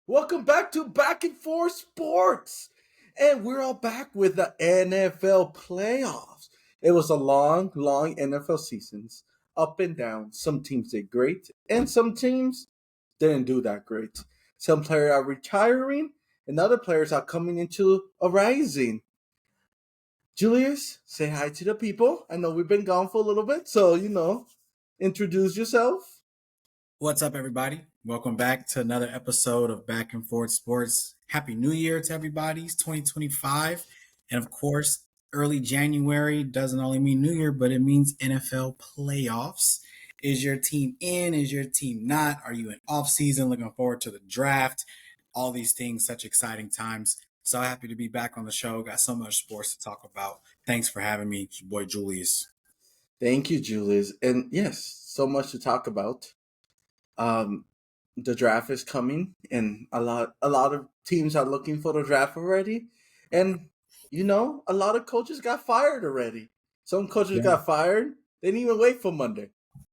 Welcome back to Back and Forth Sports. And we're all back with the NFL playoffs. It was a long NFL seasons, up and down. Some teams did great, and some teams didn't do that great. Some players are retiring, and other players are coming into a rising. Julius, say hi to the people. I know we've been gone for a little bit, so introduce yourself. What's up, everybody? Welcome back to another episode of Back and Forth Sports. Happy New Year to everybody. It's 2025. And of course, early January doesn't only mean New Year, but it means NFL playoffs. Is your team in? Is your team not? Are you in off season? Looking forward to the draft? All these things, such exciting times. So happy to be back on the show. Got so much sports to talk about. Thanks for having me, your boy Julius. Thank you, Julius. And yes, so much to talk about. Um, the draft is coming, and a lot of teams are looking for the draft already. And a lot of coaches got fired already. Some coaches Yeah. got fired. They didn't even wait for Monday.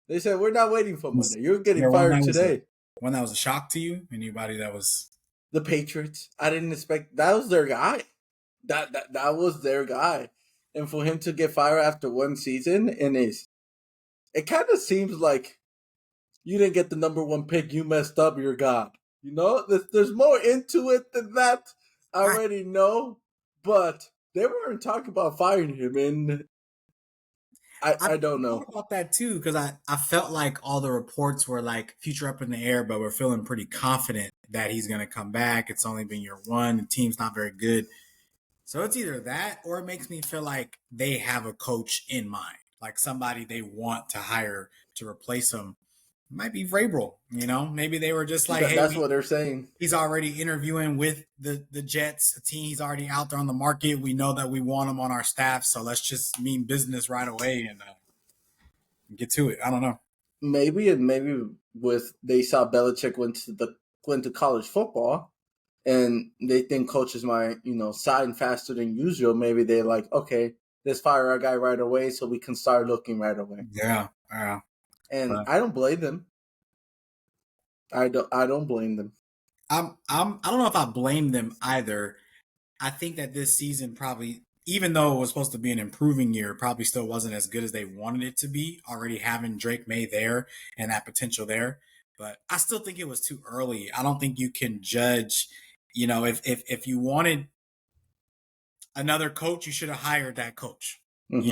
They said, "We're not waiting for Was Monday. You're getting there one fired that was a today." one that was a shock to you? Anybody that was The Patriots. I didn't expect that was their guy. That was their guy, and for him to get fired after one season, and it kind of seems like you didn't get the number one pick. You messed up. You're God. There's more into it than that. I I already know, but they weren't talking about firing him, and I I I don't thought know. about that too because I felt like all the reports were like future up in the air, but we're feeling pretty confident that he's gonna come back. It's only been year one. The team's not very good, so it's either that or it makes me feel like they have a coach in mind, like somebody they want to hire to replace him. Might be Vrabel, Maybe they were just like, hey, That's what they're saying. he's already interviewing with the Jets, a team he's already out there on the market. We know that we want him on our staff, so let's just mean business right away and get to it. I don't know. Maybe with they saw Belichick went to college football, and they think coaches might sign faster than usual. Maybe they're like, okay, let's fire our guy right away so we can start looking right away. Yeah, yeah. And But I don't blame them. I don't blame them. I don't know if I blame them either. I think that this season probably, even though it was supposed to be an improving year, probably still wasn't as good as they wanted it to be. Already having Drake May there and that potential there, but I still think it was too early. I don't think you can judge. If you wanted another coach, you should have hired that coach. Hmm.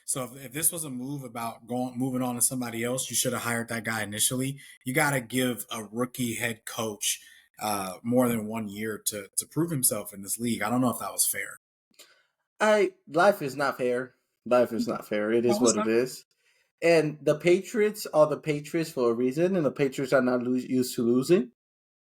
So if this was a move about moving on to somebody else, you should have hired that guy initially. You got to give a rookie head coach more than 1 year to prove himself in this league. I don't know if that was fair. I Life is not fair. Life is not fair. It No, is it's what not. it is. And the Patriots are the Patriots for a reason, and the Patriots are not used to losing.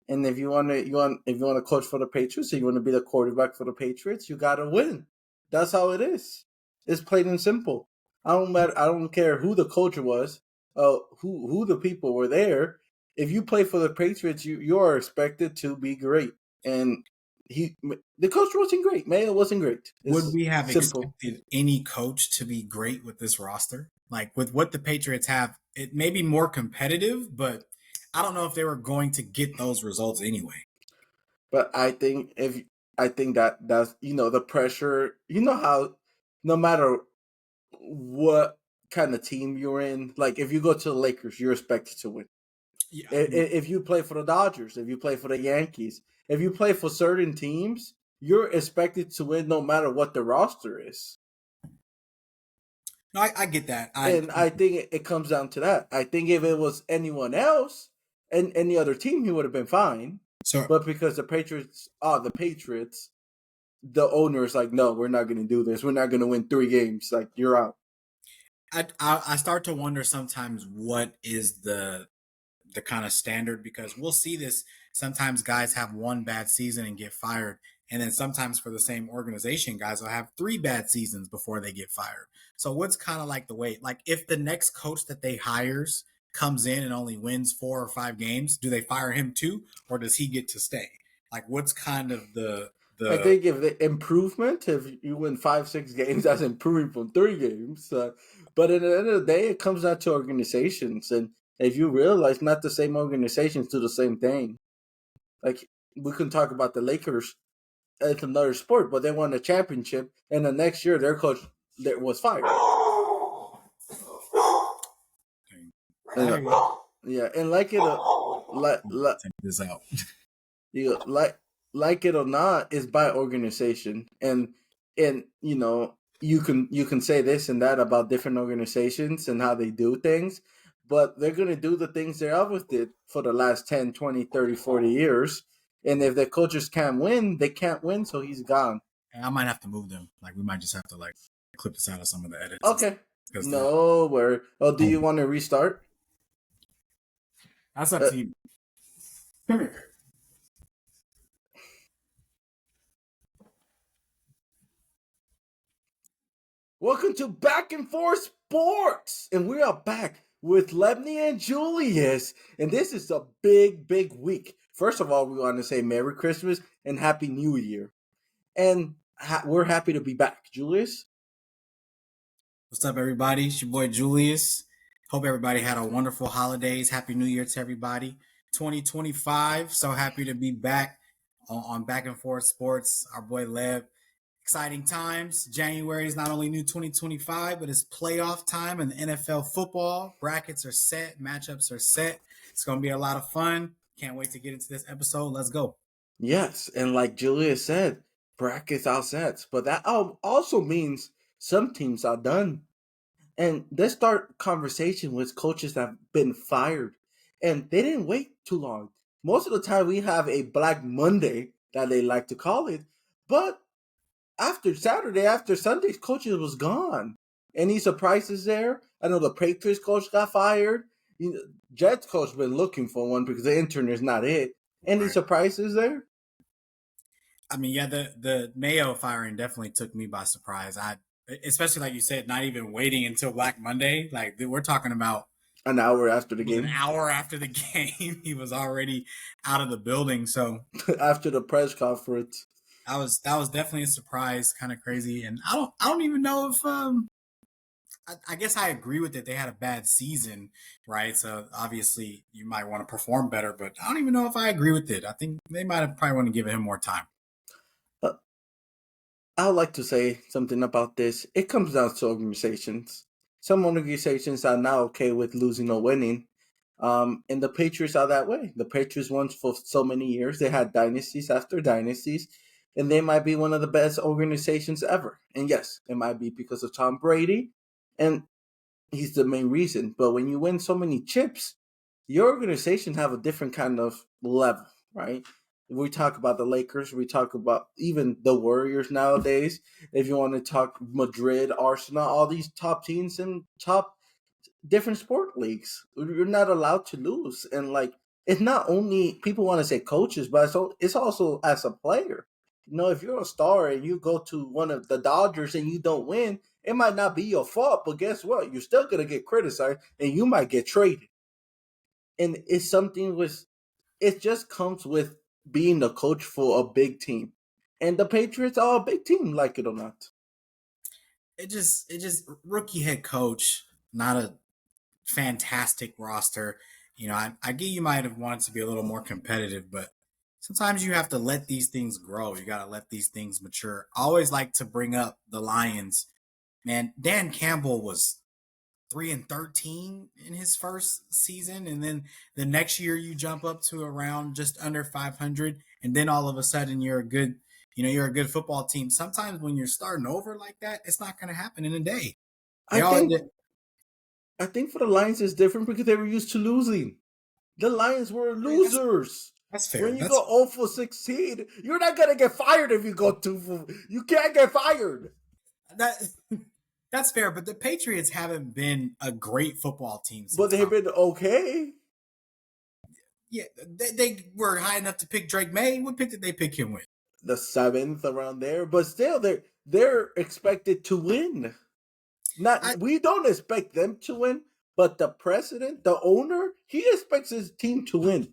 And if you want to coach for the Patriots, and you want to be the quarterback for the Patriots, you gotta win. That's how it is. It's plain and simple. I don't care who the coach was, who the people were there. If you play for the Patriots, you are expected to be great. And he, the coach wasn't great. Mayo wasn't great. Would It's we have simple. expected any coach to be great with this roster? Like with what the Patriots have, it may be more competitive, but I don't know if they were going to get those results anyway. But I think that's the pressure. You know how no matter what kind of team you're in, like if you go to the Lakers, you're expected to win. Yeah, If you play for the Dodgers, if you play for the Yankees, if you play for certain teams, you're expected to win no matter what the roster is. no, I get that. And I think it comes down to that. I think if it was anyone else and any other team, he would have been fine. So But because the Patriots are the Patriots, the owner is like, no, we're not going to do this. We're not going to win 3 games. Like, you're out. I start to wonder sometimes what is the kind of standard, because we'll see this sometimes guys have one bad season and get fired, and then sometimes for the same organization guys will have three bad seasons before they get fired. So what's kind of like the way, like if the next coach that they hires comes in and only wins 4 or 5 games, do they fire him too, or does he get to stay? Like what's kind of I the think if the improvement, if you win 5, 6 games, that's improving from 3 games. But at the end of the day, it comes down to organizations, and if you realize, not the same organizations do the same thing. Like we can talk about the Lakers. It's another sport, but they won a championship, and the next year their coach was fired. Yeah, and like it, take this out. You like it or not, is by organization, and you can say this and that about different organizations and how they do things, but they're going to do the things they always did for the last 10, 20, 30, 40 years. And if the coaches can't win, they can't win, so he's gone. And I might have to move them. Like, we might just have to clip this out of some of the edits. Okay. No worry. Oh, do you want to restart? That's up to you. Come here. Welcome to Back and Forth Sports, and we are back with Lebny and Julius, and this is a big, big week. First of all, we want to say Merry Christmas and Happy New Year, and we're happy to be back. Julius? What's up, everybody? It's your boy, Julius. Hope everybody had a wonderful holidays. Happy New Year to everybody. 2025, so happy to be back on Back and Forth Sports. Our boy, Lev. Exciting times. January is not only new 2025, but it's playoff time in the NFL football. Brackets are set. Matchups are set. It's going to be a lot of fun. Can't wait to get into this episode. Let's go. Yes, and like Julius said, brackets are set. But that also means some teams are done. And let's start conversation with coaches that have been fired. And they didn't wait too long. Most of the time we have a Black Monday that they like to call it. But after Saturday, after Sunday's coaches was gone. Any surprises there? I know the Patriots coach got fired. Jets coach been looking for one because the intern is not it. Any surprises there? I mean, yeah, the Mayo firing definitely took me by surprise. Especially like you said, not even waiting until Black Monday. Like, we're talking about an hour after the game. An hour after the game, he was already out of the building. So after the press conference. That was definitely a surprise, kind of crazy, and I don't even know if I guess I agree with it. They had a bad season, right? So obviously you might want to perform better, but I don't even know if I agree with it. I think they might have probably want to give him more time. I would like to say something about this. It comes down to organizations. Some organizations are now okay with losing or winning. And the Patriots are that way. The Patriots won for so many years. They had dynasties after dynasties. And they might be one of the best organizations ever. And yes, it might be because of Tom Brady, and he's the main reason. But when you win so many chips, your organization have a different kind of level, right? We talk about the Lakers. We talk about even the Warriors nowadays. If you want to talk Madrid, Arsenal, all these top teams in top different sport leagues, you're not allowed to lose. And it's not only people want to say coaches, but it's also as a player. If you're a star and you go to one of the Dodgers and you don't win, it might not be your fault, but guess what? You're still going to get criticized and you might get traded. And it's something it just comes with being the coach for a big team. And the Patriots are a big team, like it or not. It just rookie head coach, not a fantastic roster. I get you might have wanted to be a little more competitive, but sometimes you have to let these things grow. You got to let these things mature. I always like to bring up the Lions. Man, Dan Campbell was 3-13 in his first season, and then the next year you jump up to around just under 500, and then all of a sudden you're a good football team. Sometimes when you're starting over like that, it's not going to happen in a day. I think for the Lions it's different because they were used to losing. The Lions were losers. That's fair. When you go 0 for 16, you're not gonna get fired if you go 2 for. You can't get fired. That's fair, but the Patriots haven't been a great football team. But they've been okay. Yeah, they were high enough to pick Drake May. What pick did they pick him with? The 7th, around there. But still, they're expected to win. We don't expect them to win, but the president, the owner, he expects his team to win.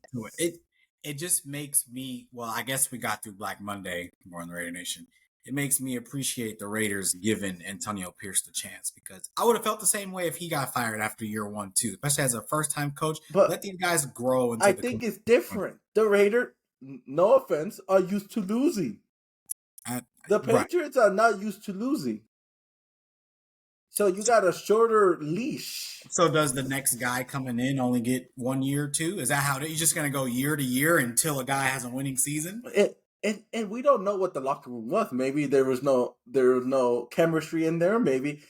It just makes me, well, I guess we got through Black Monday more on the Raider Nation. It makes me appreciate the Raiders giving Antonio Pierce the chance, because I would have felt the same way if he got fired after year 1 too, especially as a first-time coach. But let these guys grow. I think it's different. The Raiders, no offense, are used to losing. The Right. Patriots are not used to losing. So you got a shorter leash. So does the next guy coming in only get 1 year or two? Is that how you're just going to go year to year until a guy has a winning season? And we don't know what the locker room was. Maybe there was no chemistry in there. Maybe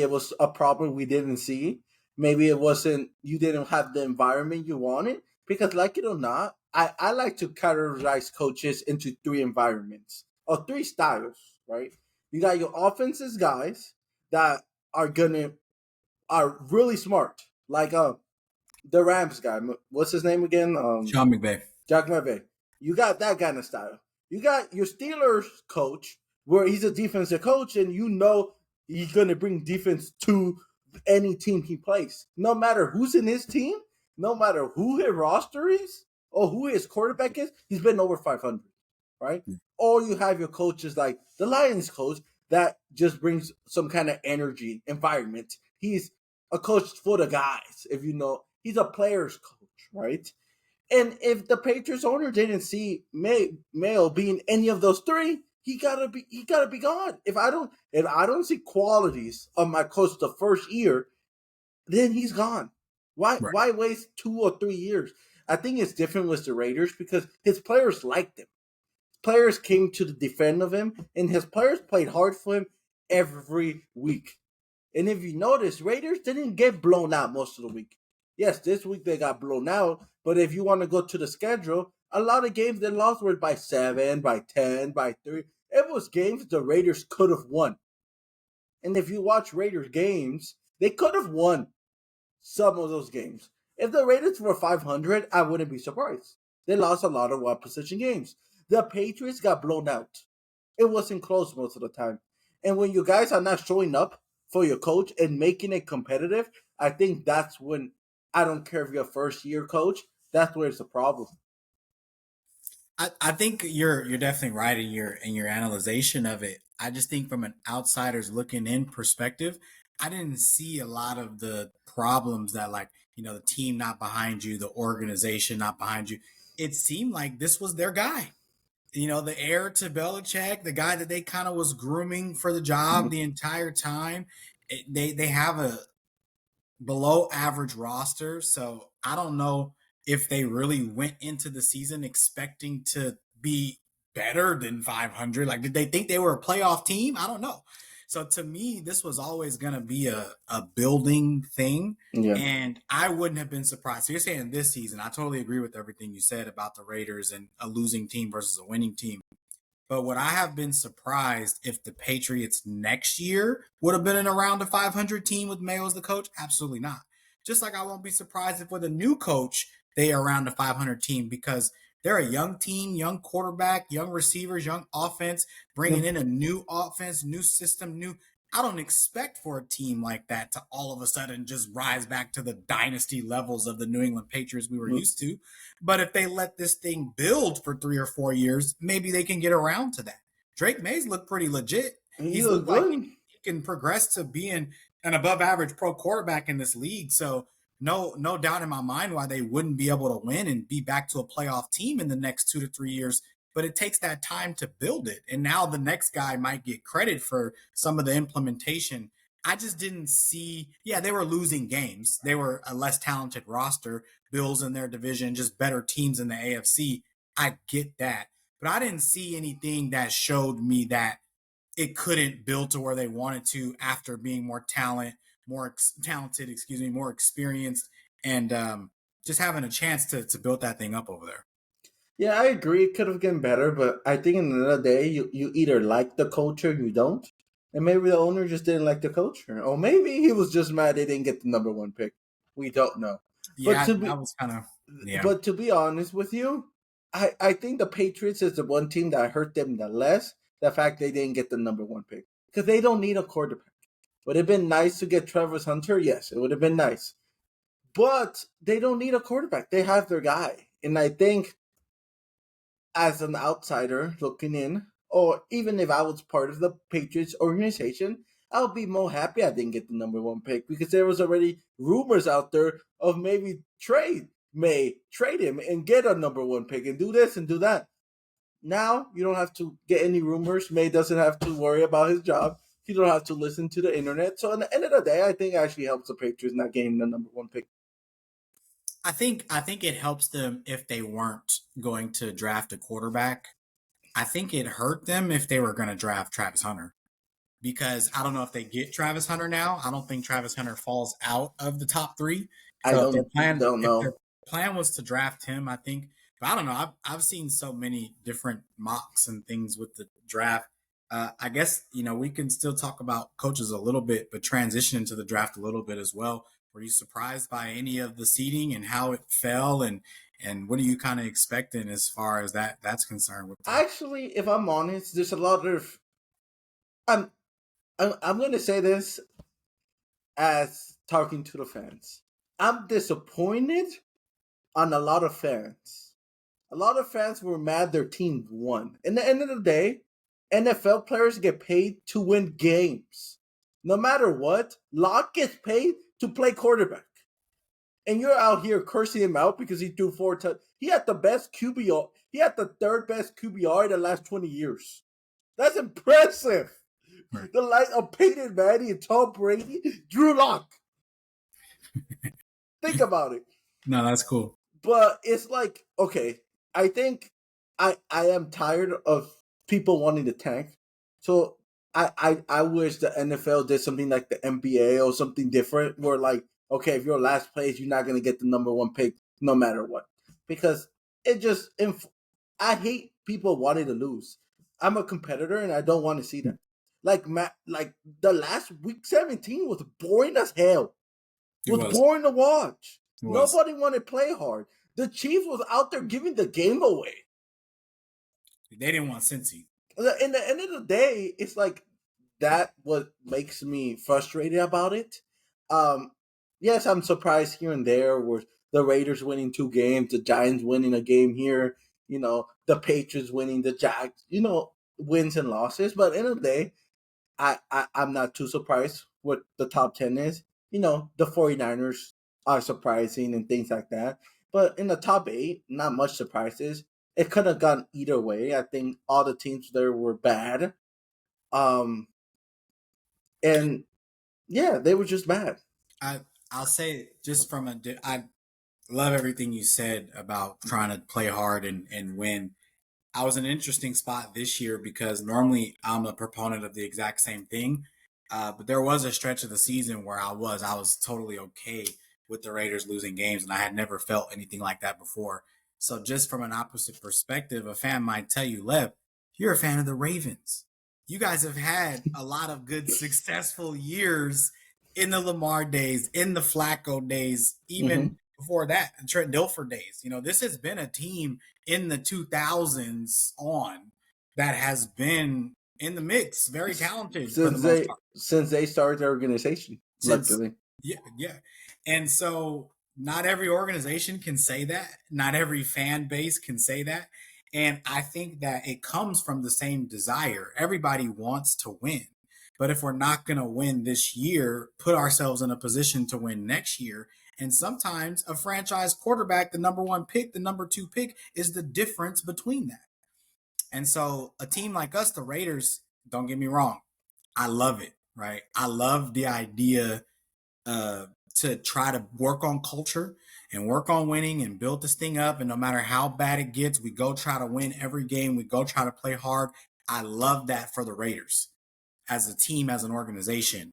it was a problem we didn't see. Maybe it wasn't, you didn't have the environment you wanted. Because like it or not, I like to categorize coaches into three environments or three styles, right? You got your offenses guys that are really smart, like the Rams guy. What's his name again? Sean McVay. Jack McVay. You got that kind of style. You got your Steelers coach, where he's a defensive coach, and you know he's going to bring defense to any team he plays. No matter who's in his team, no matter who his roster is, or who his quarterback is, he's been over 500, right? Or you have your coaches like the Lions coach that just brings some kind of energy, environment. He's a coach for the guys, if you know. He's a player's coach, right? And if the Patriots owner didn't see Mayo being any of those three, he gotta be gone. If I don't see qualities of my coach the first year, then he's gone. Right. Why waste 2 or 3 years? I think it's different with the Raiders because his players liked him. Players came to the defend of him, and his players played hard for him every week. And if you notice, Raiders didn't get blown out most of the week. Yes, this week they got blown out, but if you want to go to the schedule, a lot of games they lost were by 7, by 10, by 3. It was games the Raiders could have won. And if you watch Raiders games, they could have won some of those games. If the Raiders were 500, I wouldn't be surprised. They lost a lot of one possession games. The Patriots got blown out. It wasn't close most of the time. And when you guys are not showing up for your coach and making it competitive, I think that's when, I don't care if you're a first year coach, that's where it's a problem. I think you're definitely right in your analyzation of it. I just think from an outsider's looking in perspective, I didn't see a lot of the problems that, like, the team not behind you, the organization not behind you. It seemed like this was their guy. The heir to Belichick, the guy that they kind of was grooming for the job the entire time. They have a below average roster, so I don't know if they really went into the season expecting to be better than 500. Like, did they think they were a playoff team? I don't know. So to me, this was always going to be a building thing. Yeah. And I wouldn't have been surprised. So you're saying this season, I totally agree with everything you said about the Raiders and a losing team versus a winning team. But would I have been surprised if the Patriots next year would have been in around a 500 team with Mayo as the coach? Absolutely not. Just like I won't be surprised if with a new coach, they are around a 500 team because they're a young team, young quarterback, young receivers, young offense, bringing in a new offense, new system, new. I don't expect for a team like that to all of a sudden just rise back to the dynasty levels of the New England Patriots we were used to. But if they let this thing build for 3 or 4 years, maybe they can get around to that. Drake Mays looked pretty legit. He Looked good. like he can progress to being an above average pro quarterback in this league. So no doubt in my mind why they wouldn't be able to win and be back to a playoff team in the next 2 to 3 years. But it takes that time to build it. And now the next guy might get credit for some of the implementation. I just didn't see, they were losing games. They were a less talented roster, Bills in their division, just better teams in the AFC. I get that. But I didn't see anything that showed me that it couldn't build to where they wanted to after being more talented, more experienced, and just having a chance to build that thing up over there. Yeah, I agree. It could have gotten better, but I think in another day, you either like the culture, you don't, and maybe the owner just didn't like the culture, or maybe he was just mad they didn't get the number 1 pick. We don't know. Yeah, that was kind of. Yeah. But to be honest with you, I think the Patriots is the one team that hurt them the less. The fact they didn't get the number 1 pick because they don't need a quarterback. Would it have been nice to get Travis Hunter? Yes, it would have been nice, but they don't need a quarterback. They have their guy, and I think, as an outsider looking in, or even if I was part of the Patriots organization, I would be more happy I didn't get the number 1 pick because there was already rumors out there of maybe trade. may trade him and get a number one pick and do this and do that. Now you don't have to get any rumors. May doesn't have to worry about his job. You don't have to listen to the internet. So, at the end of the day, I think it actually helps the Patriots not getting the number one pick. I think it helps them if they weren't going to draft a quarterback. I think it hurt them if they were going to draft Travis Hunter, because I don't know if they get Travis Hunter now. I don't think Travis Hunter falls out of the top 3. I So don't know. If their plan was to draft him, I think. But I don't know. I've seen so many different mocks and things with the draft. I guess we can still talk about coaches a little bit, but transition into the draft a little bit as well. Were you surprised by any of the seeding and how it fell, and what are you kind of expecting as far as that's concerned? With that? Actually, if I'm honest, there's a lot of. I'm going to say this as talking to the fans. I'm disappointed on a lot of fans. A lot of fans were mad their team won. In the end of the day, NFL players get paid to win games. No matter what, Locke gets paid to play quarterback. And you're out here cursing him out because he threw 4 touchdowns. He had the best QBR. He had the 3rd best QBR in the last 20 years. That's impressive. Right. The likes of Peyton Manning and Tom Brady, Drew Lock. Think about it. No, that's cool. But it's like, okay, I think I am tired of people wanting to tank. So I wish the NFL did something like the NBA or something different where, like, okay, if you're last place, you're not going to get the number one pick no matter what. Because it just, I hate people wanting to lose. I'm a competitor and I don't want to see that. Like the last week 17 was boring as hell. It was boring to watch. Nobody wanted to play hard. The Chiefs was out there giving the game away. They didn't want Cincy. In the end of the day, it's like that what makes me frustrated about it. Yes, I'm surprised here and there with the Raiders winning 2 games, the Giants winning a game here, the Patriots winning, the Jags, wins and losses. But at the end of the day, I'm not too surprised what the top 10 is. The 49ers are surprising and things like that. But in the top 8, not much surprises. It could have gone either way. I think all the teams there were bad. And yeah, they were just bad. I'll say just from I love everything you said about trying to play hard and win. I was in an interesting spot this year because normally I'm a proponent of the exact same thing. But there was a stretch of the season where I was totally okay with the Raiders losing games, and I had never felt anything like that before. So just from an opposite perspective, a fan might tell you, Lev, you're a fan of the Ravens. You guys have had a lot of good, successful years in the Lamar days, in the Flacco days, even before that, the Trent Dilfer days. This has been a team in the 2000s on that has been in the mix, very talented since they started their organization. Yeah. And so not every organization can say that. Not every fan base can say that. And I think that it comes from the same desire. Everybody wants to win. But if we're not going to win this year, put ourselves in a position to win next year. And sometimes a franchise quarterback, the number 1 pick, the number 2 pick, is the difference between that. And so a team like us, the Raiders, don't get me wrong, I love it, right? I love the idea to try to work on culture and work on winning and build this thing up. And no matter how bad it gets, we go try to win every game. We go try to play hard. I love that for the Raiders as a team, as an organization.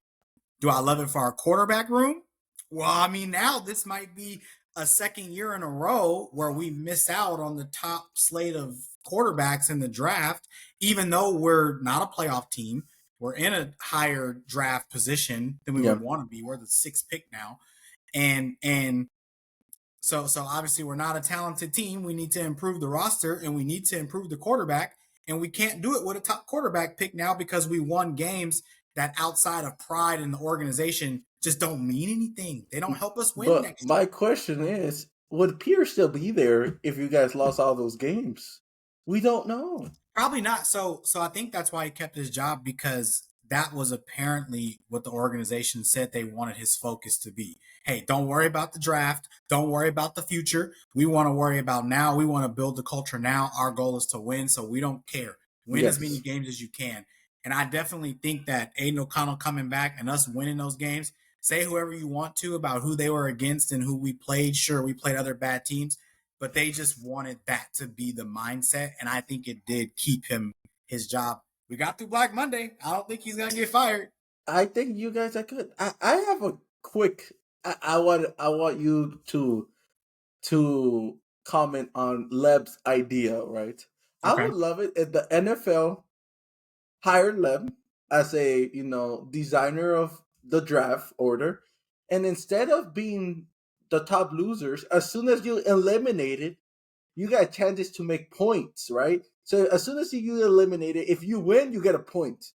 Do I love it for our quarterback room? Well, I mean, now this might be a second year in a row where we miss out on the top slate of quarterbacks in the draft, even though we're not a playoff team. We're in a higher draft position than we would want to be. We're the 6th pick now. And so obviously we're not a talented team. We need to improve the roster and we need to improve the quarterback. And we can't do it with a top quarterback pick now because we won games that outside of pride in the organization just don't mean anything. They don't help us win next year. My question is, would Pierce still be there if you guys lost all those games? We don't know. Probably not. So I think that's why he kept his job, because that was apparently what the organization said they wanted his focus to be. Hey, don't worry about the draft. Don't worry about the future. We want to worry about now. We want to build the culture now. Our goal is to win, so we don't care. Win as many Yes. games as you can. And I definitely think that Aiden O'Connell coming back and us winning those games, say whoever you want to about who they were against and who we played. Sure, we played other bad teams, but they just wanted that to be the mindset. And I think it did keep him his job. We got through Black Monday. I don't think he's going to get fired. I think you guys are good. I have a quick. I want you to comment on Leb's idea, right? I Okay. would love it if the NFL hired Leb as a designer of the draft order, and instead of being the top losers, as soon as you eliminate it, you got chances to make points, right? So as soon as you eliminate it, if you win, you get a point,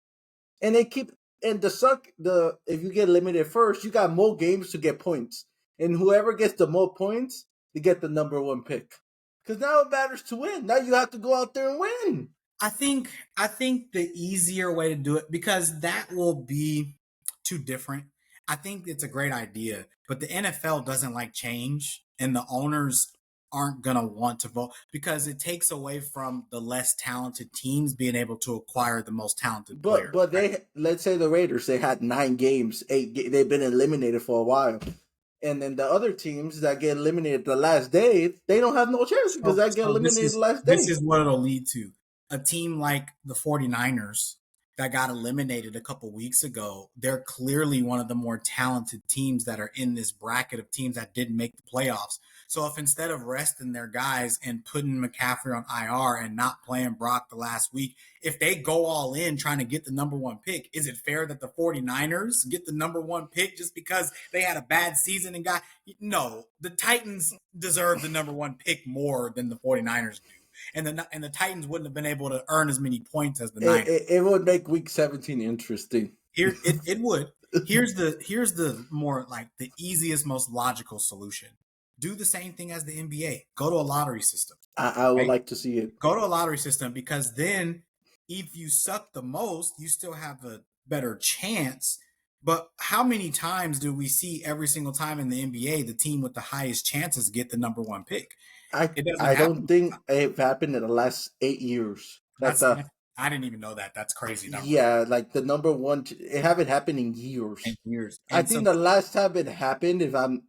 and they keep and the if you get eliminated first, you got more games to get points, and whoever gets the more points, they get the number one pick. Because now it matters to win. Now you have to go out there and win. I think the easier way to do it, because that will be too different. I think it's a great idea, but the NFL doesn't like change, and the owners aren't gonna want to vote because it takes away from the less talented teams being able to acquire the most talented But players. but Right? they let's say the Raiders, they had 9 games, they've been eliminated for a while, and then the other teams that get eliminated the last day, they don't have no chance because So, they get so eliminated the last this day. is what it'll lead to. A team like the 49ers that got eliminated a couple weeks ago, they're clearly one of the more talented teams that are in this bracket of teams that didn't make the playoffs. So if instead of resting their guys and putting McCaffrey on IR and not playing Brock the last week, if they go all in trying to get the number one pick, is it fair that the 49ers get the number one pick just because they had a bad season and got no, the Titans deserve the number one pick more than the 49ers do. And the Titans wouldn't have been able to earn as many points as the It, Niners. it, it would make week 17 interesting. It would. Here's the more like the easiest, most logical solution. Do the same thing as the NBA. Go to a lottery system. I would Right? like to see it. Go to a lottery system, because then if you suck the most, you still have a better chance. But how many times do we see every single time in the NBA the team with the highest chances get the number one pick? I It doesn't I don't happen. think it happened in the last 8 years. That's I didn't even know that. That's crazy number. Yeah, like the number one. It haven't happened in years. Years. I And so think the last time it happened, if I'm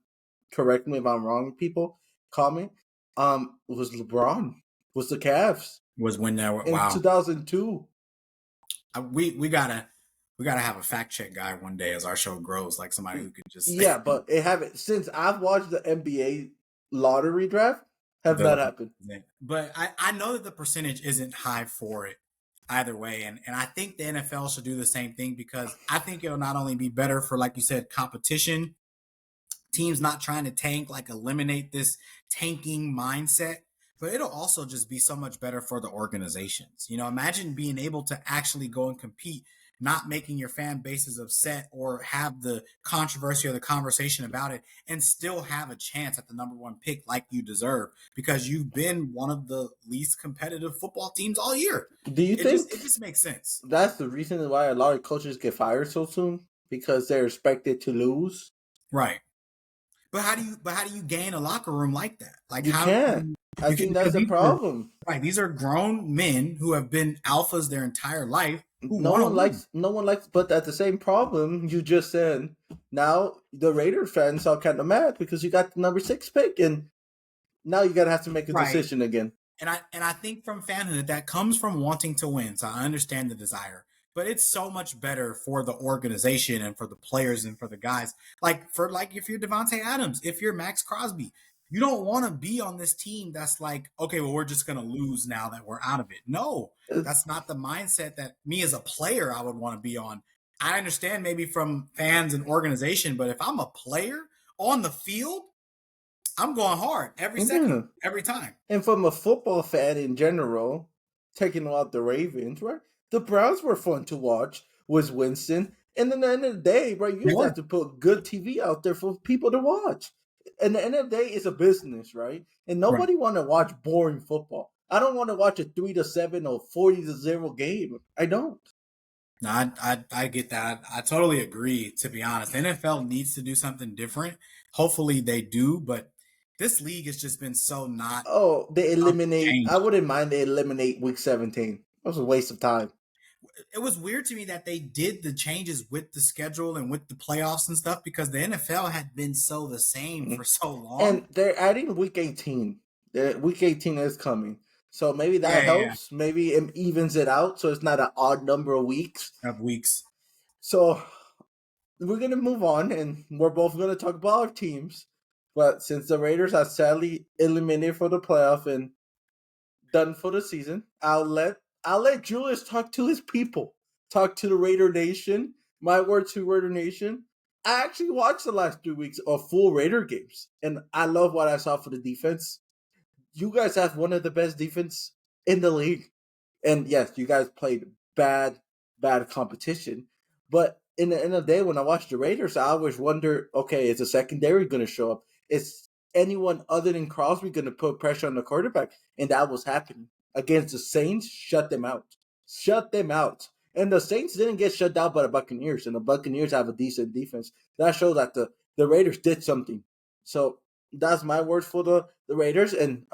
correct me if I'm wrong, people call me. Was LeBron, was the Cavs was when there were in wow. 2002. We gotta have a fact check guy one day as our show grows, like somebody who could just Yeah, but it haven't since I've watched the NBA lottery draft. Have not happened. But I know that the percentage isn't high for it either way, and I think the NFL should do the same thing, because I think it'll not only be better for, like you said, competition, teams not trying to tank, like eliminate this tanking mindset, but it'll also just be so much better for the organizations. Imagine being able to actually go and compete, not making your fan bases upset or have the controversy or the conversation about it, and still have a chance at the number one pick like you deserve, because you've been one of the least competitive football teams all year. Do you think it just makes sense? that's the reason why a lot of coaches get fired so soon? Because they're expected to lose? Right. But how do you gain a locker room like that? Like, You how can't. I think that's the problem. Right, these are grown men who have been alphas their entire life. No one likes, but at the same problem you just said. Now the Raiders fans are kind of mad because you got the number 6 pick, and now you gotta have to make a decision again. And I think from fanhood that comes from wanting to win. So I understand the desire, but it's so much better for the organization and for the players and for the guys. Like if you're Devontae Adams, if you're Max Crosby, you don't want to be on this team that's like, okay, well, we're just gonna lose now that we're out of it. No, that's not the mindset that me as a player I would want to be on. I understand maybe from fans and organization, but if I'm a player on the field, I'm going hard every second, every time. And from a football fan in general, taking out the Ravens, right? The Browns were fun to watch with Winston. And at the end of the day, right, you have to put good TV out there for people to watch. And at the end of the day, it's a business, right? And nobody want to watch boring football. I don't want to watch a 3-7 or 40-0 game. I don't. No, I get that. I totally agree, to be honest. The NFL needs to do something different. Hopefully they do, but this league has just been so not Oh, they eliminate. I changed. wouldn't mind they eliminate week 17. That was a waste of time. It was weird to me that they did the changes with the schedule and with the playoffs and stuff because the NFL had been so the same Mhm. for so long. And they're adding week 18. Week 18 is coming. So maybe Yeah, that yeah, helps. Maybe it evens it out so it's not an odd number of weeks. yeah. Of weeks. So we're going to move on and we're both going to talk about our teams. But since the Raiders are sadly eliminated for the playoff and done for the season, I'll let Julius talk to his people. Talk to the Raider Nation. My word to Raider Nation. I actually watched the last 3 weeks of full Raider games, and I love what I saw for the defense. You guys have one of the best defense in the league. And yes, you guys played bad competition. But in the end of the day, when I watch the Raiders, I always wonder, okay, is the secondary going to show up? Is anyone other than Crosby going to put pressure on the quarterback? And that was happening against the Saints. Shut them out. Shut them out. And the Saints didn't get shut down by the Buccaneers, and the Buccaneers have a decent defense. That shows that the Raiders did something. So that's my word for the Raiders. And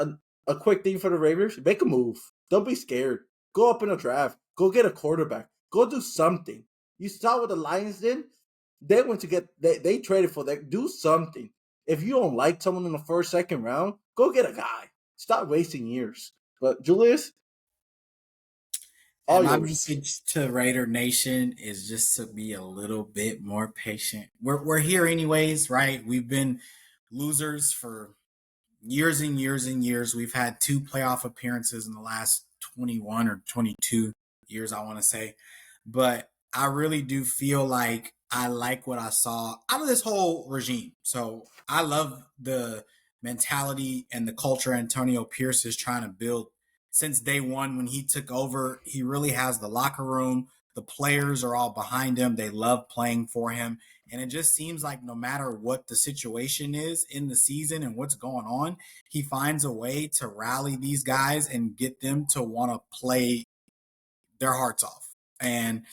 a quick thing for the Raiders: make a move. Don't be scared. Go up in a draft. Go get a quarterback. Go do something. You saw what the Lions did. They went to get they traded for that. Do something. If you don't like someone in the first, second round, go get a guy. Stop wasting years. But Julius, all And my yours. message to Raider Nation is just to be a little bit more patient. We're here anyways, right? We've been losers for years and years and years. We've had 2 playoff appearances in the last 21 or 22 years, I want to say. But I really do feel like I like what I saw out of this whole regime. So I love the mentality and the culture Antonio Pierce is trying to build since day one when he took over. He really has the locker room. The players are all behind him. They love playing for him. And it just seems like no matter what the situation is in the season and what's going on, he finds a way to rally these guys and get them to want to play their hearts off. And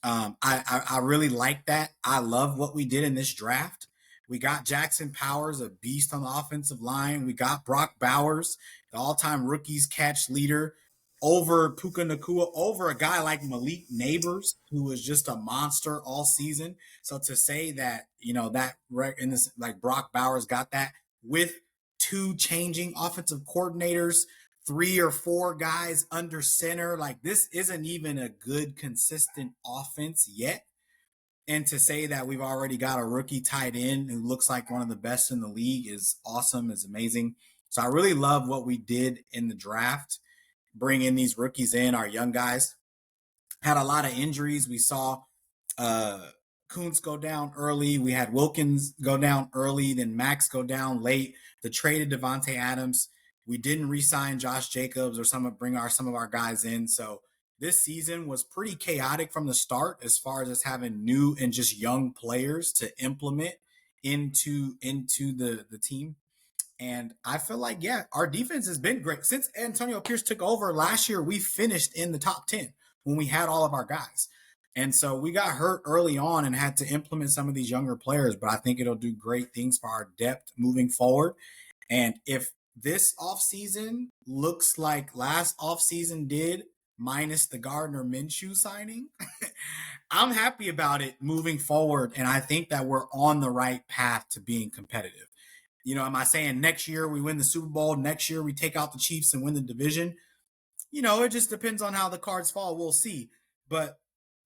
I really like that. I love what we did in this draft. We got Jackson Powers, a beast on the offensive line. We got Brock Bowers, the all-time rookies catch leader, over Puka Nakua, over a guy like Malik Neighbors, who was just a monster all season. So to say that, that in this, like Brock Bowers got that with 2 changing offensive coordinators, 3 or 4 guys under center. Like this isn't even a good, consistent offense yet. And to say that we've already got a rookie tight end who looks like one of the best in the league is awesome, is amazing. So I really love what we did in the draft, bringing these rookies in, our young guys. Had a lot of injuries. We saw Kuntz go down early. We had Wilkins go down early, then Max go down late. The traded Devontae Adams. We didn't re-sign Josh Jacobs or some of our guys in. So this season was pretty chaotic from the start as far as us having new and just young players to implement into the team. And I feel like, yeah, our defense has been great. Since Antonio Pierce took over last year, we finished in the top 10 when we had all of our guys. And so we got hurt early on and had to implement some of these younger players, but I think it'll do great things for our depth moving forward. And if this offseason looks like last offseason did, minus the Gardner Minshew signing, I'm happy about it moving forward. And I think that we're on the right path to being competitive. Am I saying next year we win the Super Bowl? Next year we take out the Chiefs and win the division? It just depends on how the cards fall. We'll see. But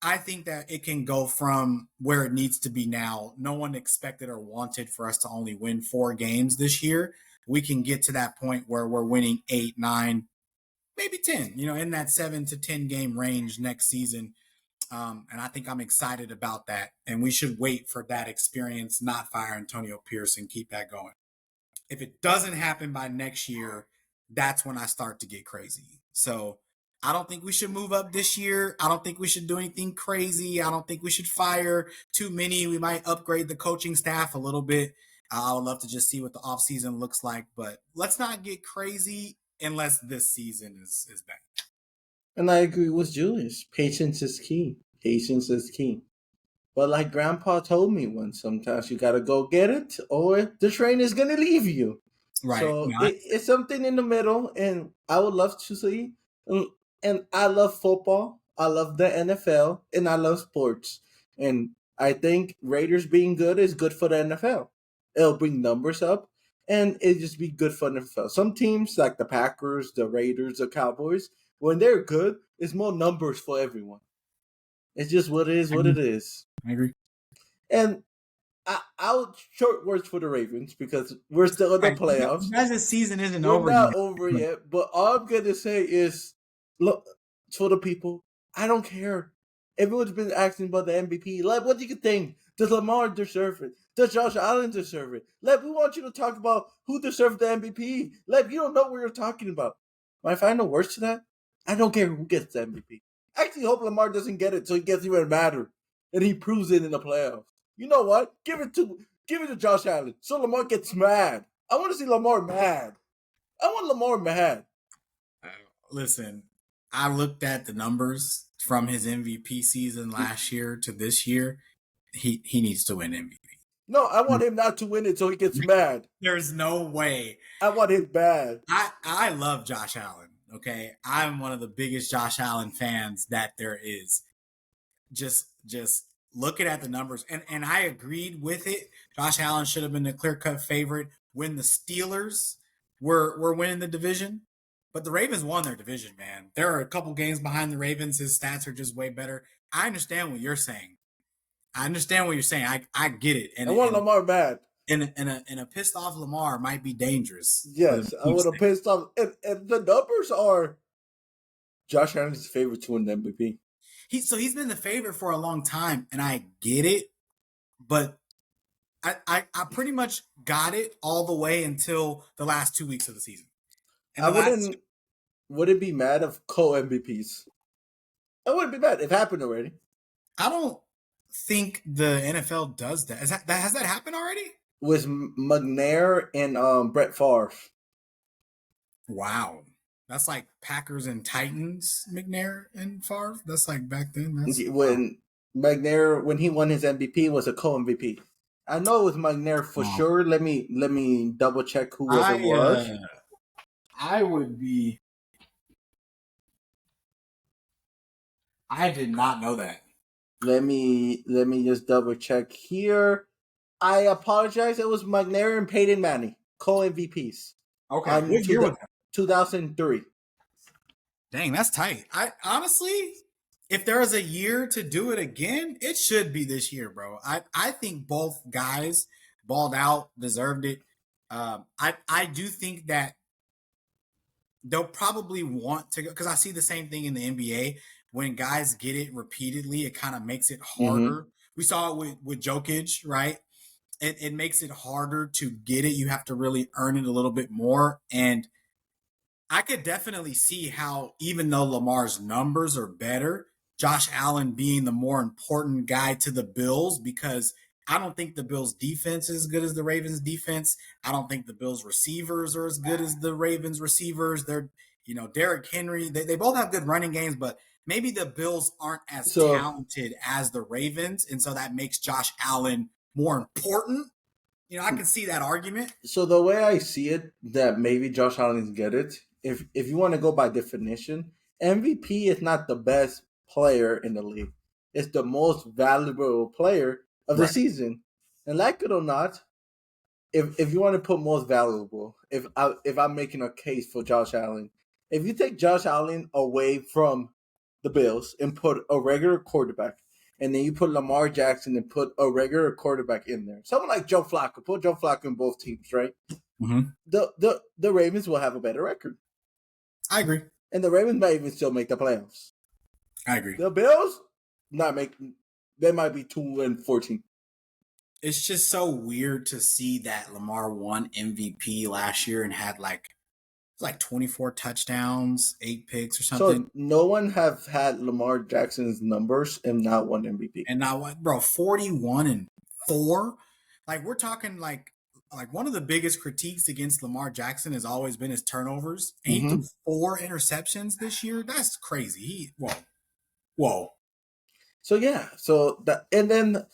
I think that it can go from where it needs to be now. No one expected or wanted for us to only win 4 games this year. We can get to that point where we're winning 8, 9, maybe 10, in that 7 to 10 game range next season. And I think I'm excited about that. And we should wait for that experience, not fire Antonio Pierce and keep that going. If it doesn't happen by next year, that's when I start to get crazy. So I don't think we should move up this year. I don't think we should do anything crazy. I don't think we should fire too many. We might upgrade the coaching staff a little bit. I would love to just see what the offseason looks like, but let's not get crazy unless this season is bad. And I agree with Julius. Patience is key. Patience is key. But like Grandpa told me once, sometimes you gotta go get it, or the train is gonna leave you. Right. So No, it's something in the middle, and I would love to see. And and I love football. I love the NFL, and I love sports. And I think Raiders being good is good for the NFL. It'll bring numbers up, and it just be good for the NFL. Some teams like the Packers, the Raiders, the Cowboys, when they're good, it's more numbers for everyone. It's just what it is, I what agree. it is. I agree. And I'll short words for the Ravens because we're still in the Right. playoffs. You guys' season isn't We're over not yet. over yet, but all I'm gonna say is, look, for the people, I don't care. Everyone's been asking about the MVP. Like, what do you think? Does Lamar deserve it? Does Josh Allen deserve it? Like, we want you to talk about who deserved the MVP. Like, you don't know what you're talking about. My final words to that: I don't care who gets the MVP. I actually hope Lamar doesn't get it, so he gets even madder, and he proves it in the playoffs. You know what? Give it to Josh Allen, so Lamar gets mad. I want to see Lamar mad. I want Lamar mad. Listen, I looked at the numbers from his MVP season last year to this year. He needs to win MVP. No, I want him not to win it so he gets mad. There's no way. I want him bad. I love Josh Allen. Okay, I'm one of the biggest Josh Allen fans that there is. Just looking at the numbers, and I agreed with it. Josh Allen should have been the clear-cut favorite when the Steelers were winning the division. But the Ravens won their division, man. There are a couple games behind the Ravens. His stats are just way better. I understand what you're saying. I get it. I want Lamar mad. And a pissed off Lamar might be dangerous. Yes, I would have pissed off. And the numbers are Josh Allen's favorite to win the MVP. He's been the favorite for a long time, and I get it, but I pretty much got it all the way until the last 2 weeks of the season. And I wouldn't be mad of co-MVPs. I wouldn't be mad. It happened already. I don't think the NFL does that. Has that happened already? With McNair and Brett Favre. Wow. That's like Packers and Titans, McNair and Favre. That's like back then. When McNair, when he won his MVP, was a co-MVP. I know it was McNair for sure. Let me double check who it was. I would be. I did not know that. Let me just double check here. I apologize. It was McNair and Peyton Manning, co-MVPs. Okay. What year was that? 2003. Dang, that's tight. I honestly, if there was a year to do it again, it should be this year, bro. I think both guys balled out, deserved it. I do think that they'll probably want to go because I see the same thing in the NBA. When guys get it repeatedly, it kind of makes it harder. Mm-hmm. We saw it with Jokic, right? It makes it harder to get it. You have to really earn it a little bit more. And I could definitely see how, even though Lamar's numbers are better, Josh Allen being the more important guy to the Bills, because I don't think the Bills' defense is as good as the Ravens' defense. I don't think the Bills' receivers are as good as the Ravens' receivers. They're, Derrick Henry, they both have good running games, but maybe the Bills aren't as talented as the Ravens. And so that makes Josh Allen more important. I can see that argument. So the way I see it, that maybe Josh Allen can get it, if you want to go by definition, MVP is not the best player in the league. It's the most valuable player of the season. And like it or not, if you want to put most valuable, if I'm making a case for Josh Allen, if you take Josh Allen away from the Bills and put a regular quarterback, and then you put Lamar Jackson and put a regular quarterback in there, someone like Joe Flacco, put Joe Flacco in both teams, right? Mm-hmm. The Ravens will have a better record. I agree. And the Ravens might even still make the playoffs. I agree. The Bills they might be 2-14. It's just so weird to see that Lamar won MVP last year and had like 24 touchdowns, 8 picks or something. So no one have had Lamar Jackson's numbers and not won MVP. And now what, bro, 41-4? Like, we're talking like one of the biggest critiques against Lamar Jackson has always been his turnovers. And he threw 4 interceptions this year. That's crazy. Whoa. So yeah, so that and then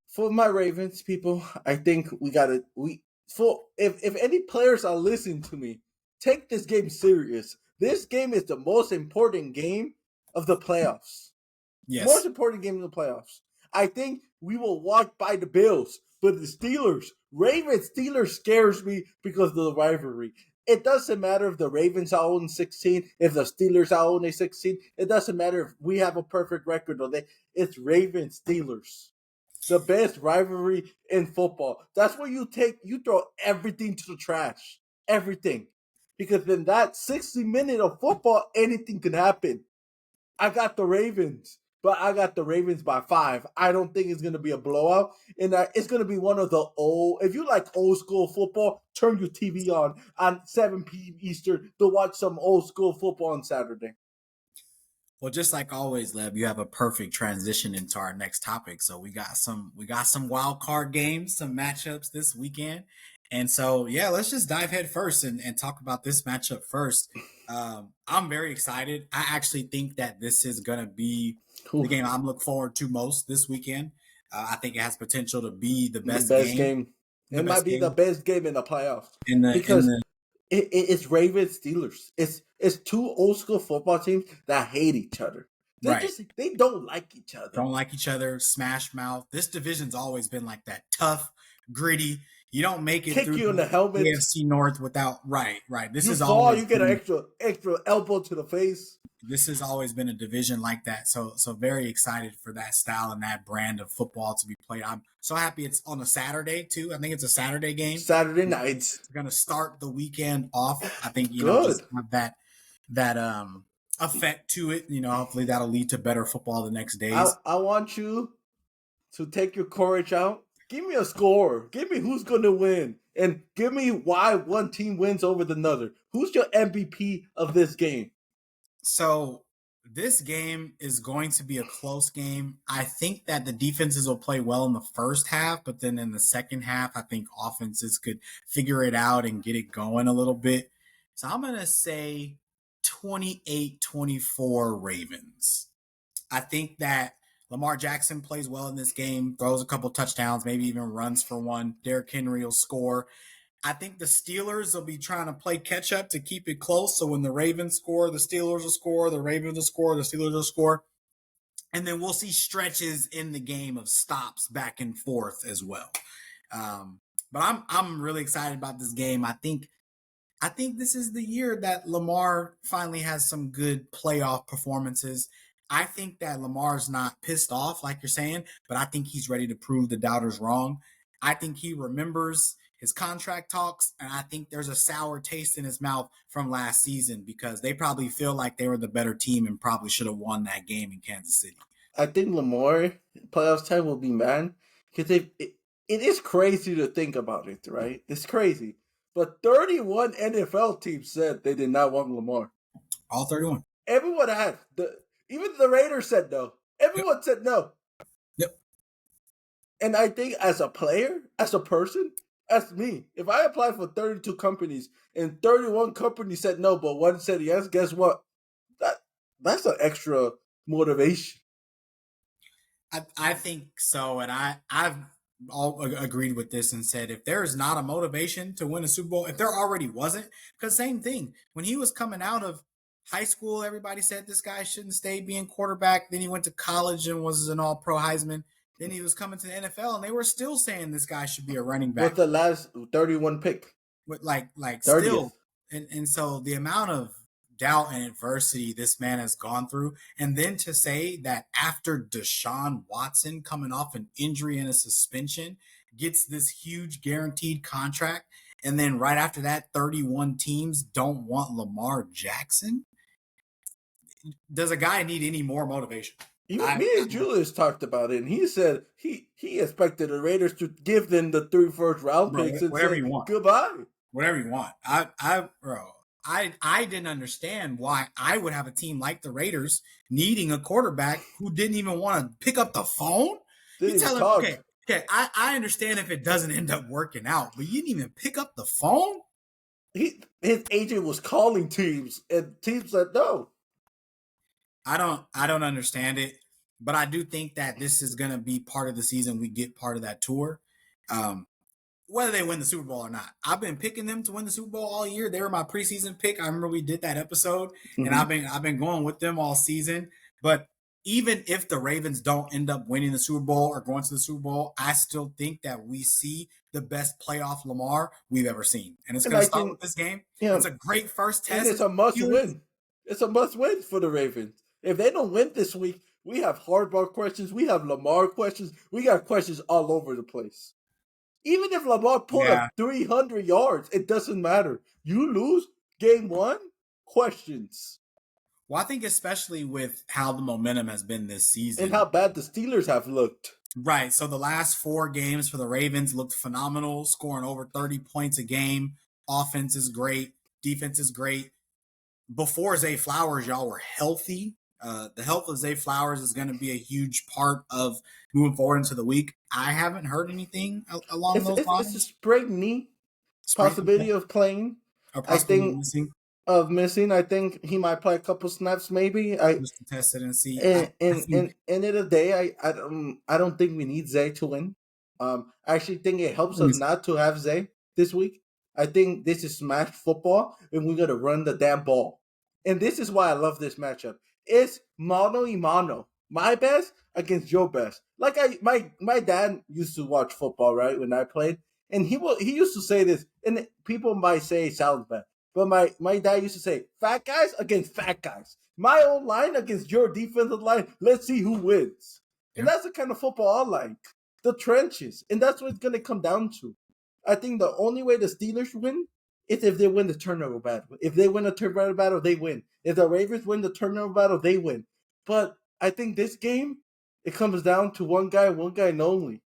for my Ravens people, I think we for if any players are listening to me, take this game serious. This game is the most important game of the playoffs. Most Yes. important game of the playoffs. I think we will walk by the Bills, but the Steelers, Ravens, Steelers scares me because of the rivalry. It doesn't matter if the Ravens are 0-16, if the Steelers are 0-16. It doesn't matter if we have a perfect record or they. It's Ravens Steelers, the best rivalry in football. That's where you throw everything to the trash, everything, because in that 60 minutes of football, anything can happen. I got the Ravens, but I got the Ravens by 5. I don't think it's going to be a blowout. And it's going to be one of the old. If you like old school football, turn your TV on 7 p.m. Eastern to watch some old school football on Saturday. Well, just like always, Lev, you have a perfect transition into our next topic. So we got some wild card games, some matchups this weekend. And so yeah, let's just dive head first and talk about this matchup first. I'm very excited. I actually think that this is gonna be the game I'm looking forward to most this weekend. I think it has potential to be the The best best game. game. The It might best be the game best game in the playoffs in because the it's Ravens Steelers. It's two old school football teams that hate each other. right. They don't like each other. Don't like each other, smash mouth. This division's always been like that, tough, gritty. You don't make it Kick through you in the the helmet. AFC North without right. This You has fall, always you get been, an extra elbow to the face. this has always been a division like that. So very excited for that style and that brand of football to be played. I'm so happy it's on a Saturday too. I think it's a Saturday game. Saturday nights. It's gonna start the weekend off. I think just Good. have that effect to it. Hopefully that'll lead to better football the next days. I want you to take your courage out. Give me a score. Give me who's going to win. And give me why one team wins over the other. Who's your MVP of this game? So this game is going to be a close game. I think that the defenses will play well in the first half, but then in the second half, I think offenses could figure it out and get it going a little bit. So I'm going to say 28-24 Ravens. I think that Lamar Jackson plays well in this game, throws a couple touchdowns, maybe even runs for one. Derrick Henry will score. I think the Steelers will be trying to play catch up to keep it close. So when the Ravens score, the Steelers will score, the Ravens will score, the Steelers will score. And then we'll see stretches in the game of stops back and forth as well. But I'm really excited about this game. I think this is the year that Lamar finally has some good playoff performances. I think that Lamar's not pissed off, like you're saying, but I think he's ready to prove the doubters wrong. I think he remembers his contract talks, and I think there's a sour taste in his mouth from last season because they probably feel like they were the better team and probably should have won that game in Kansas City. I think Lamar playoffs time will be mad because it is crazy to think about it, right? It's crazy. But 31 NFL teams said they did not want Lamar. All 31. Everyone had even the Raiders said no. Everyone said no. Yep. And I think as a player, as a person, as me, if I applied for 32 companies and 31 companies said no, but one said yes, guess what? That's an extra motivation. I think so, and I've all agreed with this and said if there is not a motivation to win a Super Bowl, if there already wasn't, because same thing when he was coming out of high school, everybody said this guy shouldn't stay being quarterback. Then he went to college and was an All-Pro Heisman. Then he was coming to the NFL, and they were still saying this guy should be a running back. With the last 31 pick, with like 30th. Still, and so the amount of doubt and adversity this man has gone through, and then to say that after Deshaun Watson coming off an injury and a suspension gets this huge guaranteed contract, and then right after that 31 teams don't want Lamar Jackson, does a guy need any more motivation? Me and Julius talked about it, and he said he expected the Raiders to give them the 3 first-round picks and whatever say you want. Goodbye. Whatever you want. I didn't understand why I would have a team like the Raiders needing a quarterback who didn't even want to pick up the phone. You tell him, okay, I understand if it doesn't end up working out, but you didn't even pick up the phone? His agent was calling teams, and teams said no. I don't understand it. But I do think that this is going to be part of the season. We get part of that tour. Whether they win the Super Bowl or not. I've been picking them to win the Super Bowl all year. They were my preseason pick. I remember we did that episode, and I've been going with them all season. But even if the Ravens don't end up winning the Super Bowl or going to the Super Bowl, I still think that we see the best playoff Lamar we've ever seen. And it's going to start with this game. Yeah, it's a great first test. And it's a must win. It's a must win for the Ravens. If they don't win this week, we have hardball questions. We have Lamar questions. We got questions all over the place. Even if Lamar pulled up 300 yards, it doesn't matter. You lose game one, questions. Well, I think especially with how the momentum has been this season. And how bad the Steelers have looked. Right. So the last 4 games for the Ravens looked phenomenal, scoring over 30 points a game. Offense is great. Defense is great. Before Zay Flowers, y'all were healthy. The health of Zay Flowers is going to be a huge part of moving forward into the week. I haven't heard anything along those lines. It's a sprained knee. Possibility of playing. I think missing. I think he might play a couple snaps, maybe. Just to test it and see. And end of the day, I don't think we need Zay to win. I actually think it helps us not to have Zay this week. I think this is smash football, and we're gonna run the damn ball. And this is why I love this matchup. It's mano y mano. My best against your best. Like my dad used to watch football, right, when I played. And he used to say this, and people might say it sounds bad. But my dad used to say, fat guys against fat guys. My own line against your defensive line. Let's see who wins. Yeah. And that's the kind of football I like. The trenches. And that's what it's going to come down to. I think the only way the Steelers win is if they win the turnover battle. If they win the turnover battle, they win. If the Ravens win the turnover battle, they win. But I think this game, it comes down to one guy and only.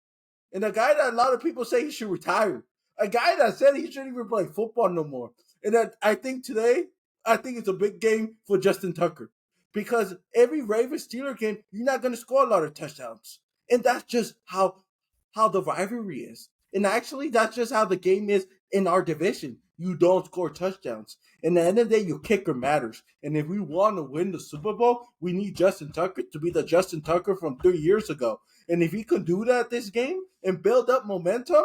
And a guy that a lot of people say he should retire. A guy that said he shouldn't even play football no more. And that I think today, it's a big game for Justin Tucker. Because every Ravens-Steeler game, you're not going to score a lot of touchdowns. And that's just how the rivalry is. And actually, that's just how the game is in our division. You don't score touchdowns. And at the end of the day, your kicker matters. And if we want to win the Super Bowl, we need Justin Tucker to be the Justin Tucker from 3 years ago. And if he can do that this game and build up momentum,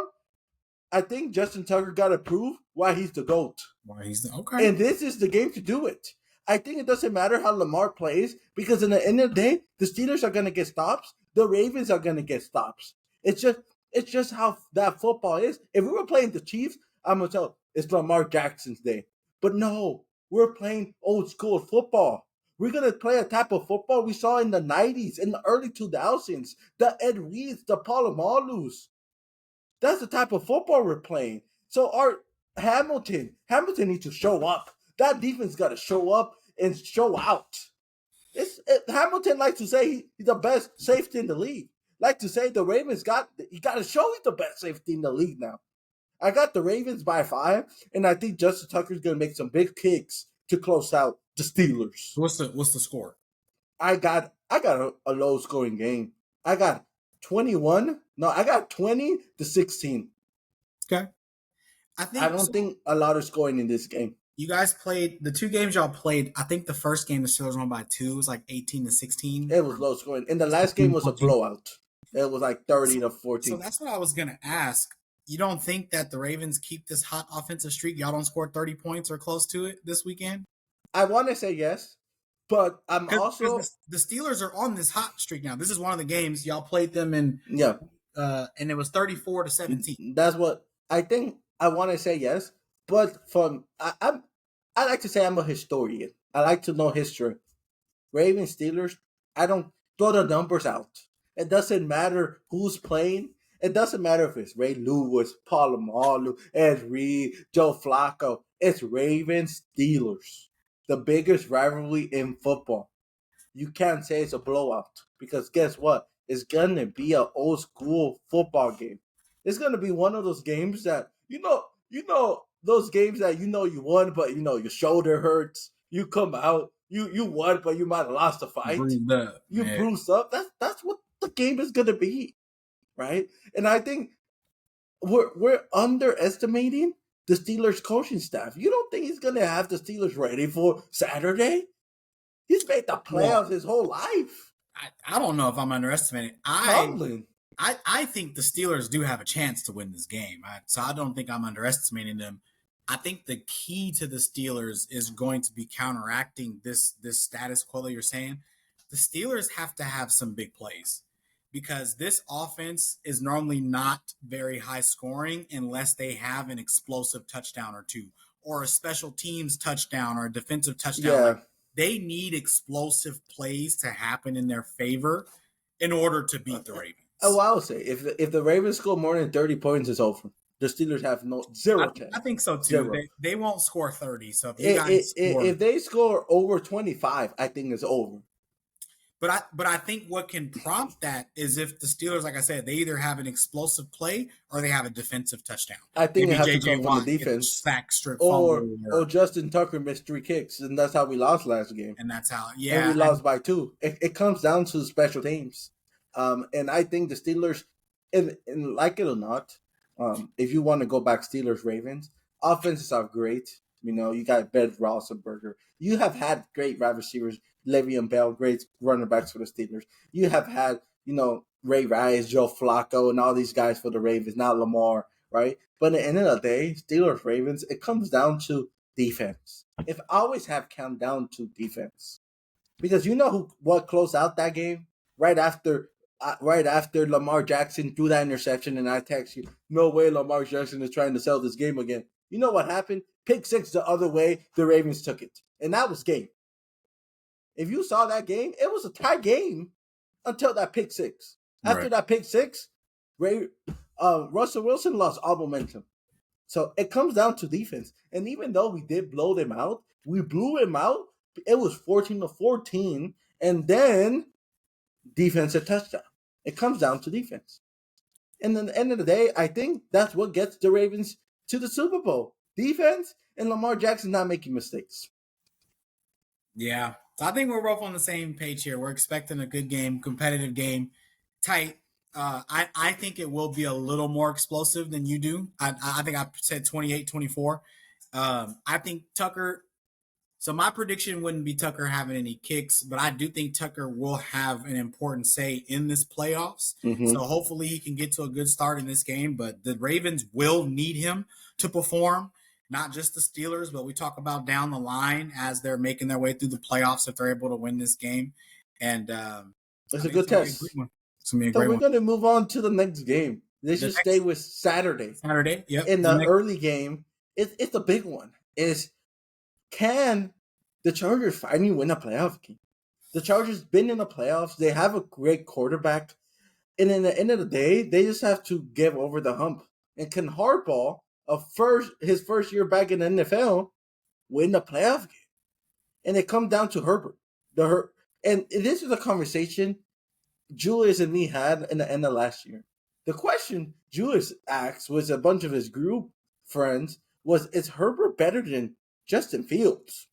I think Justin Tucker got to prove why he's the GOAT. Okay. And this is the game to do it. I think it doesn't matter how Lamar plays, because in the end of the day, the Steelers are going to get stops. The Ravens are going to get stops. It's just how that football is. If we were playing the Chiefs, I'm going to tell it's Lamar Jackson's day. But no, we're playing old school football. We're going to play a type of football we saw in the 90s, in the early 2000s. The Ed Reeds, the Palomalus. That's the type of football we're playing. So our Hamilton needs to show up. That defense got to show up and show out. Hamilton likes to say he's the best safety in the league. Like to say the Ravens got to show he's the best safety in the league now. I got the Ravens by 5, and I think Justin Tucker's going to make some big kicks to close out the Steelers. What's the score? I got a low scoring game. I got 20 to 16. Okay. I don't think a lot of scoring in this game. You guys played the 2 games y'all played. I think the first game the Steelers won by 2. It was like 18 to 16. It was low scoring. And the last game was a blowout. It was like 30 to 14. So that's what I was going to ask. You don't think that the Ravens keep this hot offensive streak? Y'all don't score 30 points or close to it this weekend? I want to say yes, but I'm also... The Steelers are on this hot streak now. This is one of the games y'all played them in. Yeah. And it was 34 to 17. That's what I think. I want to say yes, but I like to say I'm a historian. I like to know history. Ravens, Steelers, I don't throw the numbers out. It doesn't matter who's playing. It doesn't matter if it's Ray Lewis, Polamalu, Ed Reed, Joe Flacco. It's Ravens, Steelers. The biggest rivalry in football. You can't say it's a blowout, because guess what? It's going to be an old school football game. It's going to be one of those games that, you know those games that you won, but your shoulder hurts. You come out, you won, but you might have lost the fight. Bruised up. That's what the game is going to be, right? And I think we're underestimating the Steelers coaching staff. You don't think he's going to have the Steelers ready for Saturday? He's made the playoffs his whole life. I don't know if I'm underestimating. Tomlin. I think the Steelers do have a chance to win this game. So I don't think I'm underestimating them. I think the key to the Steelers is going to be counteracting this status quo that you're saying. The Steelers have to have some big plays because this offense is normally not very high scoring unless they have an explosive touchdown or two, or a special teams touchdown or a defensive touchdown. Yeah. Like, they need explosive plays to happen in their favor in order to beat the Ravens. Oh, I would say if the Ravens score more than 30 points, it's over. The Steelers have zero chance. I think so too. Zero. They won't score 30. So if you guys if they score over 25, I think it's over. But I think what can prompt that is if the Steelers, like I said, they either have an explosive play or they have a defensive touchdown. I think it has to come from the defense. Sack, strip, or Justin Tucker missed 3 kicks, and that's how we lost last game. And that's how, And we lost by 2. It comes down to the special teams. And I think the Steelers, and like it or not, if you want to go back Steelers-Ravens, offenses are great. You know, you got Ben Roethlisberger. You have had great wide receivers, Le'Veon Bell, great running backs for the Steelers. You have had, Ray Rice, Joe Flacco, and all these guys for the Ravens, not Lamar, right? But at the end of the day, Steelers-Ravens, it comes down to defense. If I always have come down to defense. Because you know what closed out that game? Right after Lamar Jackson threw that interception, and I text you, no way Lamar Jackson is trying to sell this game again. You know what happened? Pick 6 the other way, the Ravens took it. And that was game. If you saw that game, it was a tie game until that pick 6. After that pick 6, Russell Wilson lost all momentum. So it comes down to defense. And even though we did blow them out, we blew him out. It was 14-14, and then defensive touchdown. It comes down to defense. And at the end of the day, I think that's what gets the Ravens to the Super Bowl. Defense and Lamar Jackson not making mistakes. Yeah. So I think we're both on the same page here. We're expecting a good game, competitive game, tight. I think it will be a little more explosive than you do. I think I said 28-24. I think Tucker. So my prediction wouldn't be Tucker having any kicks, but I do think Tucker will have an important say in this playoffs. Mm-hmm. So hopefully he can get to a good start in this game. But the Ravens will need him to perform, not just the Steelers, but we talk about down the line as they're making their way through the playoffs if they're able to win this game. And it's a good test. So we're going to move on to the next game. They should stay with Saturday. Yep. In the early game, it's a big one. Can the Chargers finally win a playoff game? The Chargers been in the playoffs. They have a great quarterback. And in the end of the day, they just have to get over the hump. And can Harbaugh, his first year back in the NFL, win the playoff game? And it comes down to Herbert. And this is a conversation Julius and me had in the end of last year. The question Julius asked was a bunch of his group friends was, is Herbert better than Justin Fields?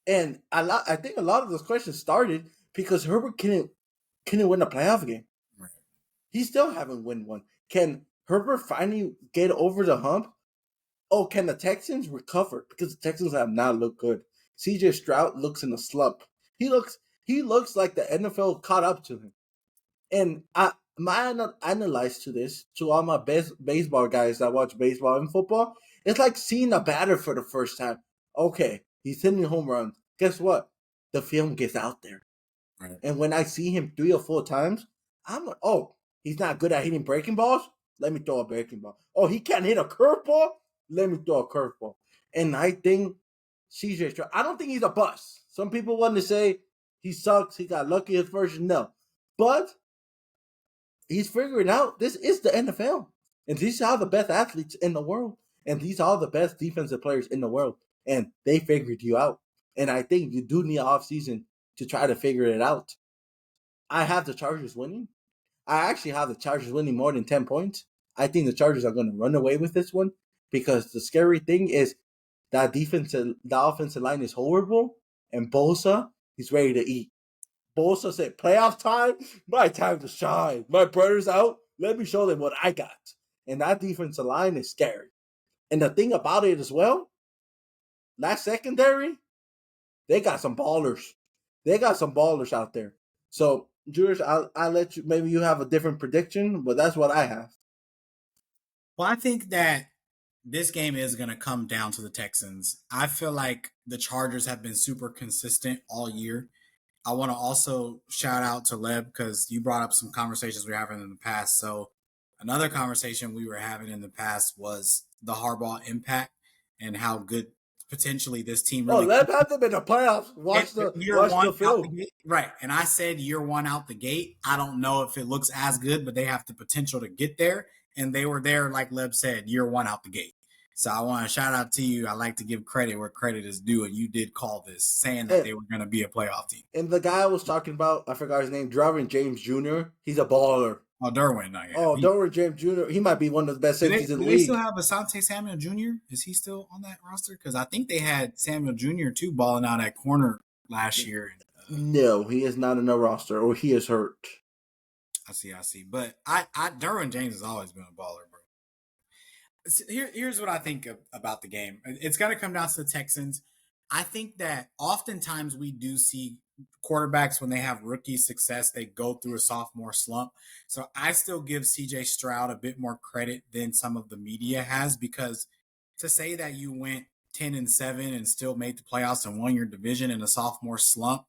And I think a lot of those questions started because Herbert couldn't win a playoff game. Right. He still haven't won one. Can Herbert finally get over the hump? Oh, can the Texans recover? Because the Texans have not looked good. CJ Stroud looks in a slump. He looks like the NFL caught up to him. And my analyze to this, to all my baseball guys that watch baseball and football, it's like seeing a batter for the first time. Okay, he's hitting home runs. Guess what? The film gets out there. Right. And when I see him 3 or 4 times, I'm like, oh, he's not good at hitting breaking balls? Let me throw a breaking ball. Oh, he can't hit a curveball? Let me throw a curveball. And I think CJ Stroud, I don't think he's a bust. Some people want to say he sucks, he got lucky his first. No. But he's figuring out this is the NFL. And these are the best athletes in the world. And these are the best defensive players in the world. And they figured you out. And I think you do need an offseason to try to figure it out. I have the Chargers winning. I actually have the Chargers winning more than 10 points. I think the Chargers are going to run away with this one because the scary thing is that the offensive line is horrible. And Bosa, he's ready to eat. Bosa said, playoff time? My time to shine. My brother's out. Let me show them what I got. And that defensive line is scary. And the thing about it as well, that secondary, they got some ballers. They got some ballers out there. So, Julius, I'll let you. Maybe you have a different prediction, but that's what I have. Well, I think that this game is going to come down to the Texans. I feel like the Chargers have been super consistent all year. I want to also shout out to Leb because you brought up some conversations we were having in the past. So another conversation we were having in the past was the Harbaugh impact and how good potentially this team Oh, really let have them in the playoffs. Watch the film. Right. And I said year one out the gate. I don't know if it looks as good, but they have the potential to get there. And they were there, like Leb said, year one out the gate. So I want to shout out to you. I like to give credit where credit is due, and you did call this, saying that they were going to be a playoff team. And the guy I was talking about, I forgot his name, Derwin James Jr. He's a baller. Oh, Derwin, no, yeah. Derwin James Jr. He might be one of the best safeties in the league. Do they still have Asante Samuel Jr.? Is he still on that roster? Because I think they had Samuel Jr. too balling out at corner last year. No, he is not in the roster, or he is hurt. I see. But Derwin James has always been a baller, bro. Here's what I think about the game. It's going to come down to the Texans. I think that oftentimes we do see quarterbacks when they have rookie success, they go through a sophomore slump. So I still give CJ Stroud a bit more credit than some of the media has, because to say that you went 10-7 and still made the playoffs and won your division in a sophomore slump,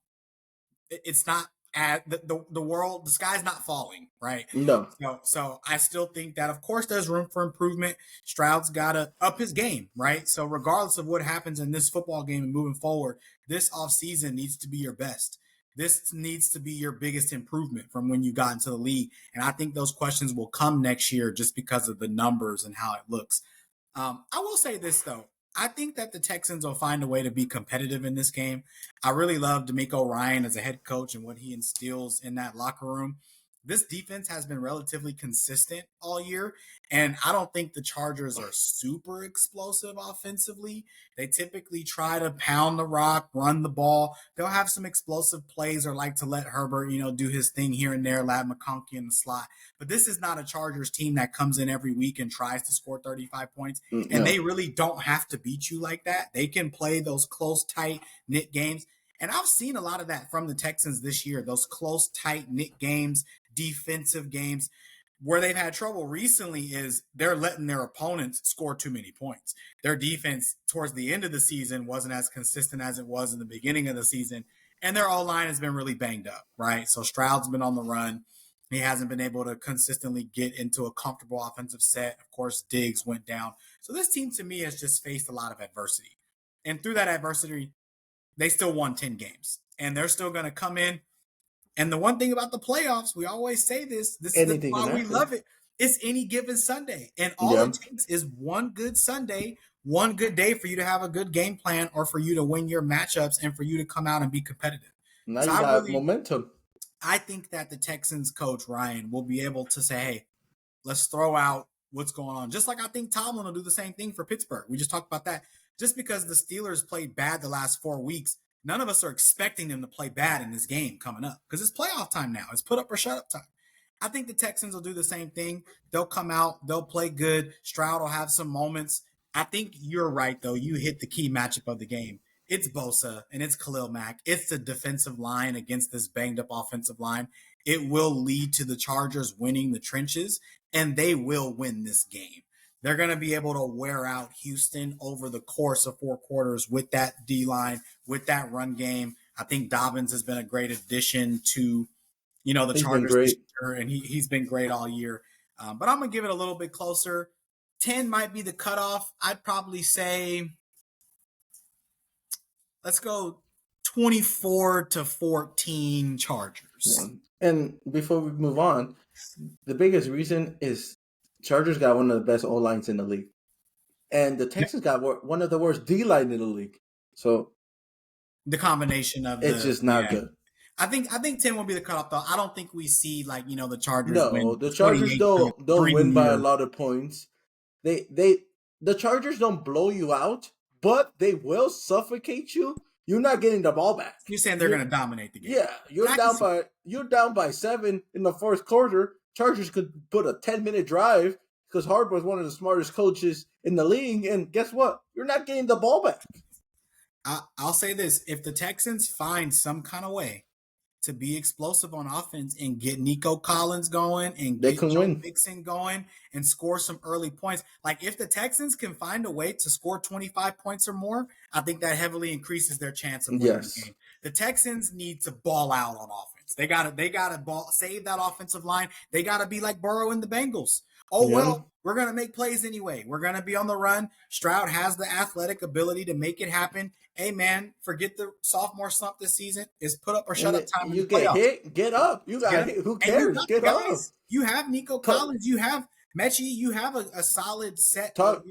it's not at the world, the sky's not falling, right? No. So I still think that, of course, there's room for improvement. Stroud's got to up his game, right? So regardless of what happens in this football game and moving forward, this offseason needs to be your best. This needs to be your biggest improvement from when you got into the league. And I think those questions will come next year just because of the numbers and how it looks. I will say this, though. I think that the Texans will find a way to be competitive in this game. I really love DeMeco Ryan as a head coach and what he instills in that locker room. This defense has been relatively consistent all year, and I don't think the Chargers are super explosive offensively. They typically try to pound the rock, run the ball. They'll have some explosive plays or like to let Herbert, do his thing here and there, Ladd McConkey in the slot. But this is not a Chargers team that comes in every week and tries to score 35 points, and they really don't have to beat you like that. They can play those close, tight-knit games. And I've seen a lot of that from the Texans this year, those close, tight-knit games, defensive games. Where they've had trouble recently is they're letting their opponents score too many points. Their defense towards the end of the season wasn't as consistent as it was in the beginning of the season, and their O-line has been really banged up, right? So Stroud's been on the run. He hasn't been able to consistently get into a comfortable offensive set. Of course, Diggs went down. So this team, to me, has just faced a lot of adversity. And through that adversity, they still won 10 games. And they're still going to come in. And the one thing about the playoffs, we always say this is why we love it. It's any given Sunday. And all it takes is one good Sunday, one good day for you to have a good game plan or for you to win your matchups and for you to come out and be competitive. Now you got momentum. I think that the Texans coach, Ryan, will be able to say, hey, let's throw out what's going on. Just like I think Tomlin will do the same thing for Pittsburgh. We just talked about that. Just because the Steelers played bad the last 4 weeks, none of us are expecting them to play bad in this game coming up because it's playoff time now. It's put up or shut up time. I think the Texans will do the same thing. They'll come out. They'll play good. Stroud will have some moments. I think you're right, though. You hit the key matchup of the game. It's Bosa and it's Khalil Mack. It's the defensive line against this banged-up offensive line. It will lead to the Chargers winning the trenches, and they will win this game. They're going to be able to wear out Houston over the course of 4 quarters with that D-line, with that run game. I think Dobbins has been a great addition to, the Chargers this year, and he's been great all year. But I'm going to give it a little bit closer. 10 might be the cutoff. I'd probably say, let's go 24-14 Chargers. Yeah. And before we move on, the biggest reason is Chargers got one of the best O-lines in the league. And the Texans got one of the worst D-line in the league. So the combination of it's just not good. I think 10 will be the cutoff, though. I don't think we see the Chargers. No, the Chargers don't win by a lot of points. The Chargers don't blow you out, but they will suffocate you. You're not getting the ball back. You're saying they're going to dominate the game. Yeah, you're down by 7 in the first quarter. Chargers could put a 10-minute drive because Harbaugh is one of the smartest coaches in the league, and guess what? You're not getting the ball back. I'll say this: if the Texans find some kind of way to be explosive on offense and get Nico Collins going and They get can Joe win. Mixon going and score some early points. Like if the Texans can find a way to score 25 points or more, I think that heavily increases their chance of winning the game. The Texans need to ball out on offense. They gotta ball save that offensive line. They gotta be like Burrow and the Bengals. Oh, well, we're going to make plays anyway. We're going to be on the run. Stroud has the athletic ability to make it happen. Hey, man, forget the sophomore slump this season. It's put up or shut up time in the playoffs. You get hit, get up. You got hit. Who cares? Get up. You have Nico Collins. You have Mechie. You have a solid set of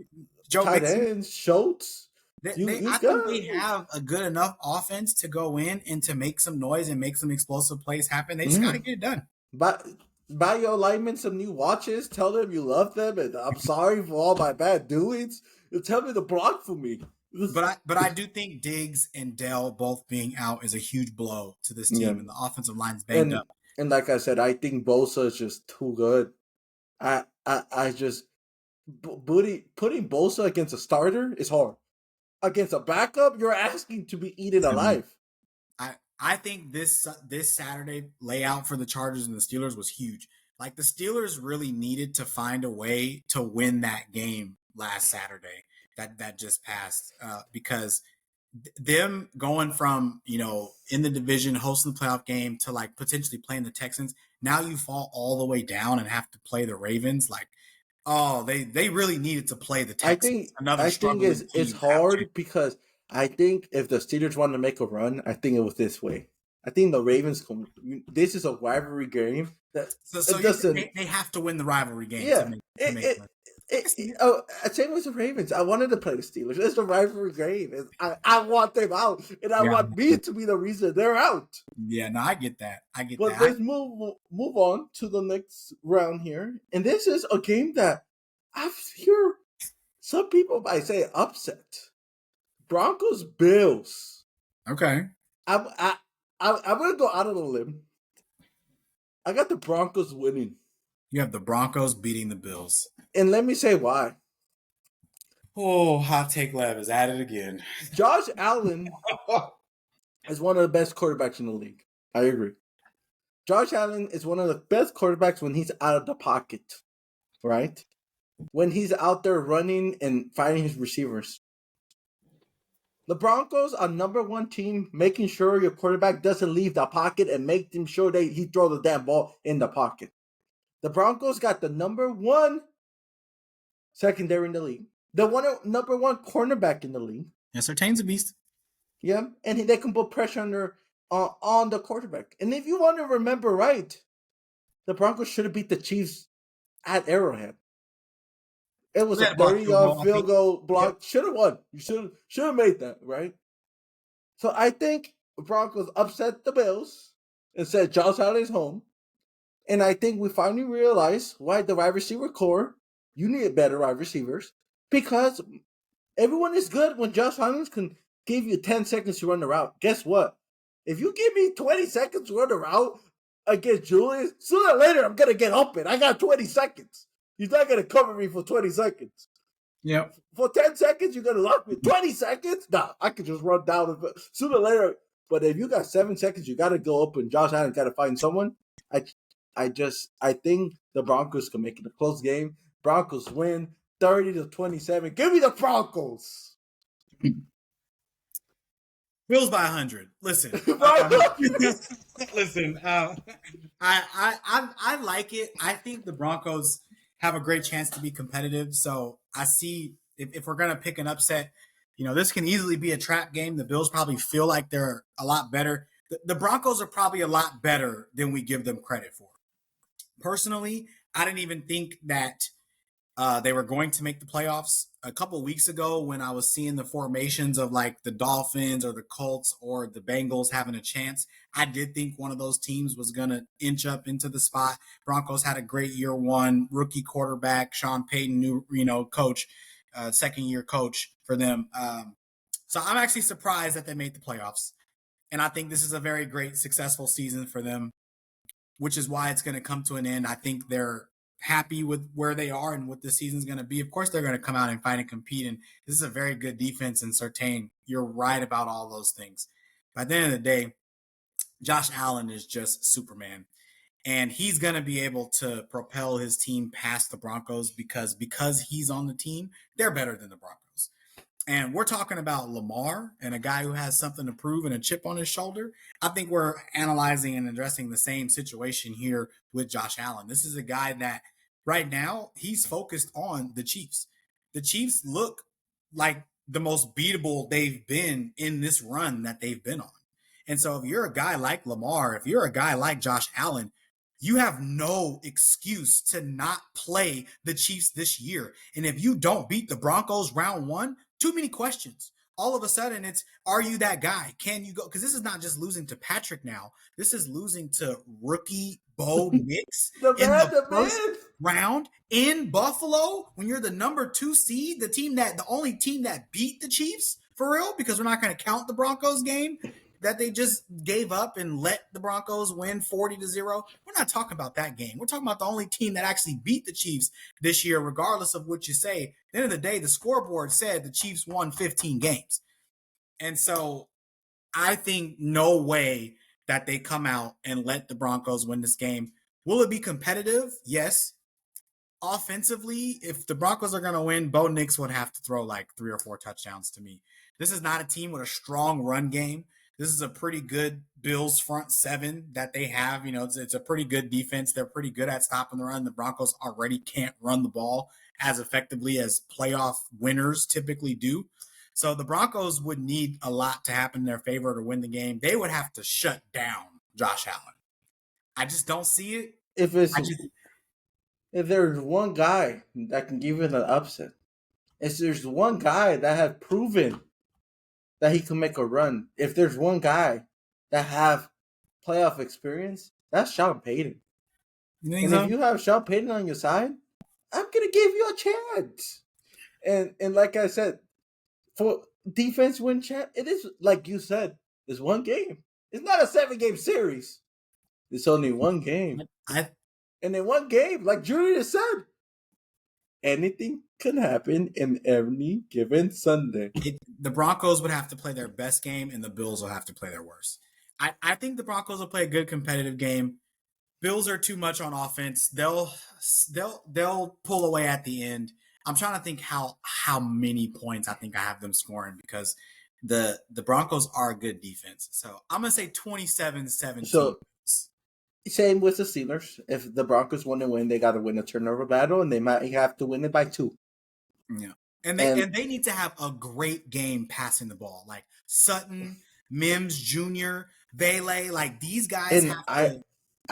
Joe Mixon. Schultz. I think they have a good enough offense to go in and to make some noise and make some explosive plays happen. They just got to get it done. But buy your linemen some new watches. Tell them you love them, and I'm sorry for all my bad doings. You tell me to block for me. But I do think Diggs and Dell both being out is a huge blow to this team, and the offensive line's banged up. And like I said, I think Bosa is just too good. I just putting Bosa against a starter is hard. Against a backup, you're asking to be eaten alive. I think this Saturday layout for the Chargers and the Steelers was huge. Like the Steelers really needed to find a way to win that game last Saturday that just passed because them going from, in the division hosting the playoff game to like potentially playing the Texans. Now you fall all the way down and have to play the Ravens. Like, they really needed to play the Texans. I think it's hard because I think if the Steelers wanted to make a run, I think it was this way. I think the Ravens, this is a rivalry game. They have to win the rivalry game. Yeah. Same with the Ravens. I wanted to play the Steelers. It's a rivalry game. I want them out, and I want me to be the reason they're out. Yeah, no, I get that. But let's move on to the next round here. And this is a game that I hear some people might say upset. Broncos Bills. Okay. I'm gonna go out on a limb. I got the Broncos winning. You have the Broncos beating the Bills. And let me say why. Oh, hot take Lev is at it again. Josh Allen is one of the best quarterbacks in the league. I agree. Josh Allen is one of the best quarterbacks when he's out of the pocket, right? When he's out there running and finding his receivers. The Broncos are number one team, making sure your quarterback doesn't leave the pocket and making sure he throw the damn ball in the pocket. The Broncos got the number one secondary in the league. The number one cornerback in the league. Yes, Surtain's a beast. Yeah, and they can put pressure on the quarterback. And if you want to remember right, the Broncos should have beat the Chiefs at Arrowhead. It was a 30-yard field goal block. Yep. Should have won. You should have made that, right? So I think the Broncos upset the Bills and said Josh Allen's home. And I think we finally realized why the wide receiver core, you need better wide receivers. Because everyone is good when Josh Allen can give you 10 seconds to run the route. Guess what? If you give me 20 seconds to run the route against Julius, sooner or later I'm going to get open. I got 20 seconds. He's not going to cover me for 20 seconds. Yeah. For 10 seconds, you're going to lock me. 20 seconds? Nah, I could just run down sooner or later. But if you got 7 seconds, you got to go up and Josh Allen got to find someone. I think the Broncos can make it a close game. Broncos win 30-27. Give me the Broncos. Bills by 100. Listen. Listen. I like it. I think the Broncos have a great chance to be competitive. So I see if we're gonna pick an upset, this can easily be a trap game. The Bills probably feel like they're a lot better. The Broncos are probably a lot better than we give them credit for. Personally, I didn't even think that they were going to make the playoffs. A couple of weeks ago when I was seeing the formations of like the Dolphins or the Colts or the Bengals having a chance, I did think one of those teams was going to inch up into the spot. Broncos had a great year one, rookie quarterback, Sean Payton, new coach, second year coach for them. So I'm actually surprised that they made the playoffs. And I think this is a very great, successful season for them, which is why it's going to come to an end. I think they're happy with where they are and what the season's going to be. Of course, they're going to come out and fight and compete. And this is a very good defense and Surtain. You're right about all those things. But at the end of the day, Josh Allen is just Superman. And he's going to be able to propel his team past the Broncos because he's on the team, they're better than the Broncos. And we're talking about Lamar and a guy who has something to prove and a chip on his shoulder. I think we're analyzing and addressing the same situation here with Josh Allen. This is a guy that right now he's focused on the Chiefs. The Chiefs look like the most beatable they've been in this run that they've been on. And so if you're a guy like Lamar, if you're a guy like Josh Allen, you have no excuse to not play the Chiefs this year. And if you don't beat the Broncos round one, too many questions. All of a sudden, it's, are you that guy? Can you go? Because this is not just losing to Patrick now. This is losing to rookie Bo Nix in the first round in Buffalo when you're the number 2 seed, the only team that beat the Chiefs for real, because we're not going to count the Broncos game that they just gave up and let the Broncos win 40-0. We're not talking about that game. We're talking about the only team that actually beat the Chiefs this year, regardless of what you say. At the end of the day, the scoreboard said the Chiefs won 15 games. And so I think no way that they come out and let the Broncos win this game. Will it be competitive? Yes. Offensively, if the Broncos are going to win, Bo Nix would have to throw like 3 or 4 touchdowns to me. This is not a team with a strong run game. This is a pretty good Bills front 7 that they have. You know, it's a pretty good defense. They're pretty good at stopping the run. The Broncos already can't run the ball as effectively as playoff winners typically do. So the Broncos would need a lot to happen in their favor to win the game. They would have to shut down Josh Allen. I just don't see it. If there's one guy that can give it an upset, if there's one guy that has proven that he can make a run, if there's one guy that have playoff experience, that's Sean Payton. If you have Sean Payton on your side, I'm gonna give you a chance. And like I said, for defense win chance, it is like you said, it's one game. It's not a 7-game series. It's only one game. And in one game, like Julius said, anything can happen in any given Sunday. The Broncos would have to play their best game, and the Bills will have to play their worst. I think the Broncos will play a good competitive game. Bills are too much on offense. They'll pull away at the end. I'm trying to think how many points I think I have them scoring because the Broncos are a good defense. So I'm gonna say 27-17. So same with the Steelers. If the Broncos want to win, they got to win a turnover battle, and they might have to win it by 2. Yeah, and they need to have a great game passing the ball, like Sutton, Mims Jr., Bailey, like these guys have to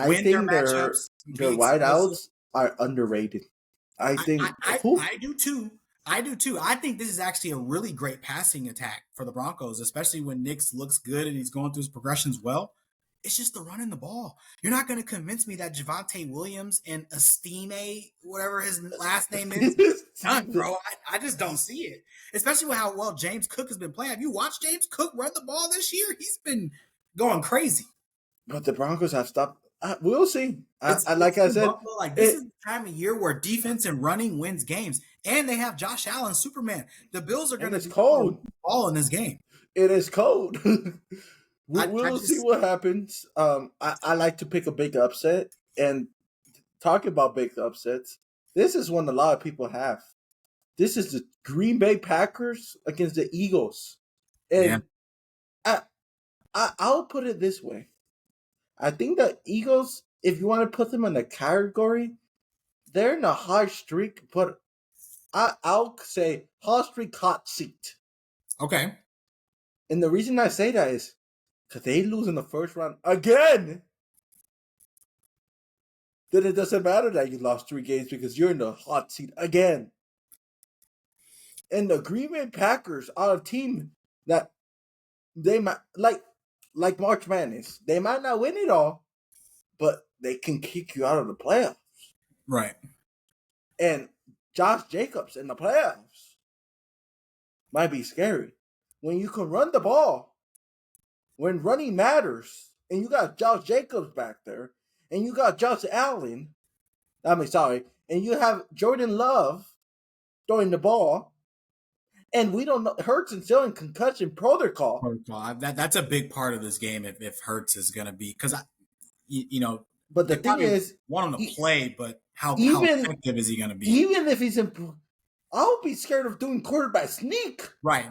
win their matchups. Their wideouts are underrated. I think I do too. I think this is actually a really great passing attack for the Broncos, especially when Nix looks good and he's going through his progressions well. It's just the running the ball. You're not going to convince me that Javonte Williams and Estime, whatever his last name is, done, bro. I just don't see it. Especially with how well James Cook has been playing. Have you watched James Cook run the ball this year? He's been going crazy. But the Broncos have stopped. We'll see. Like I said, Buffalo, like this is the time of year where defense and running wins games, and they have Josh Allen, Superman. The Bills are going to be cold all in this game. It is cold. We'll see what happens. I like to pick a big upset, and talking about big upsets, this is one a lot of people have. This is the Green Bay Packers against the Eagles, and I'll put it this way. I think the Eagles, if you want to put them in a category, they're in a hot streak, but I'll say hot streak hot seat. Okay. And the reason I say that is because they lose in the first round again. Then it doesn't matter that you lost 3 games because you're in the hot seat again. And the Green Bay Packers are a team that they might like March Madness. They might not win it all, but they can kick you out of the playoffs. Right. And Josh Jacobs in the playoffs might be scary. When you can run the ball, when running matters, and you got Josh Jacobs back there, and you got Josh Allen, and you have Jordan Love throwing the ball, And we don't know. Hurts is still in concussion protocol. That's a big part of this game if Hurts is going to be, because But the they thing probably is, want him to play, but how even effective is he going to be? even if he's in, I'll be scared of doing quarterback sneak. Right.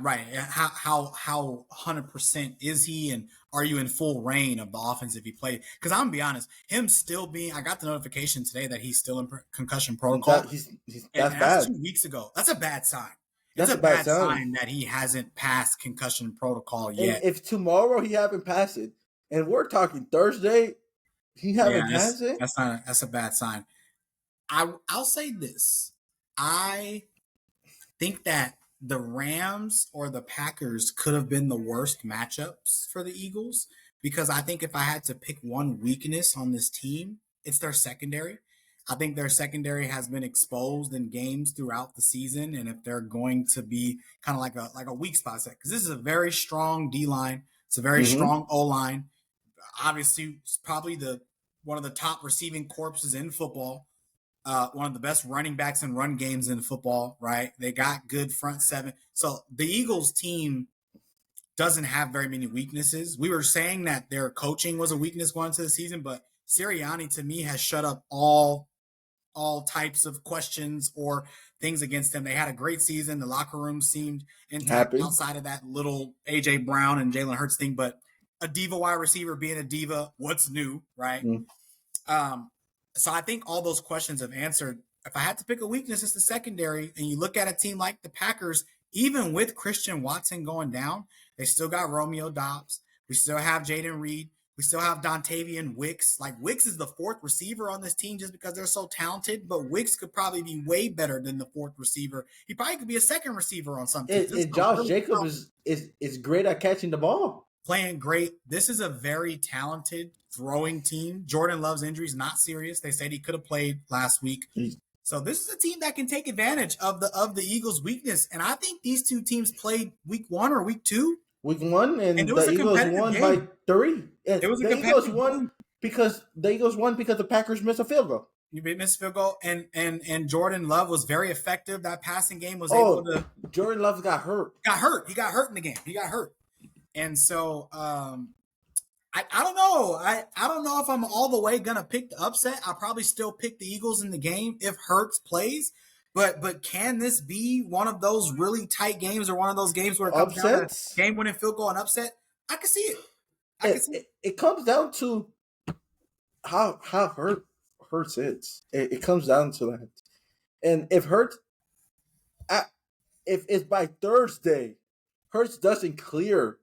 How 100% is he, and are you in full reign of the offense if he played? Because I'm gonna be honest, him still being, I got the notification today that he's still in concussion protocol. That's bad. 2 weeks ago. That's a bad sign. That's a bad sign that he hasn't passed concussion protocol yet. And if tomorrow he haven't passed it, and we're talking Thursday, he haven't passed it. That's a bad sign. I'll say this. I think that the Rams or the Packers could have been the worst matchups for the Eagles, because I think if I had to pick one weakness on this team, it's their secondary. I think their secondary has been exposed in games throughout the season, and if they're going to be kind of like a weak spot set, because this is a very strong D line, it's a very strong O line. Obviously, it's probably one of the top receiving corpses in football. One of the best running backs and run games in football, right? They got good front seven. So the Eagles team doesn't have very many weaknesses. We were saying that their coaching was a weakness going into the season, but Sirianni, to me, has shut up all types of questions or things against them. They had a great season. The locker room seemed intact outside of that little A.J. Brown and Jalen Hurts thing, but a diva wide receiver being a diva, what's new, right? So I think all those questions have answered. If I had to pick a weakness, it's the secondary. And you look at a team like the Packers, even with Christian Watson going down, they still got Romeo Doubs. We still have Jaden Reed. We still have Dontavian Wicks. Like, Wicks is the fourth receiver on this team just because they're so talented, but Wicks could probably be way better than the fourth receiver. He probably could be a second receiver on some teams. And Josh Jacobs is great at catching the ball. Playing great. This is a very talented throwing team. Jordan Love's injury is not serious. They said he could have played last week. So this is a team that can take advantage of the Eagles' weakness. And I think these two teams played week 1 or week 2. Week 1, and the Eagles won by 3. It was the Eagles won because the Packers missed a field goal. You missed a field goal, and Jordan Love was very effective. That passing game was able to. Jordan Love got hurt. He got hurt in the game. He got hurt. And so I don't know. I don't know if I'm all the way gonna pick the upset. I'll probably still pick the Eagles in the game if Hurts plays. But can this be one of those really tight games, or one of those games where it comes down to game-winning field goal and upset? I can see it. It comes down to how Hurts is. It comes down to that. And if Hurts, if it's by Thursday, Hurts doesn't clear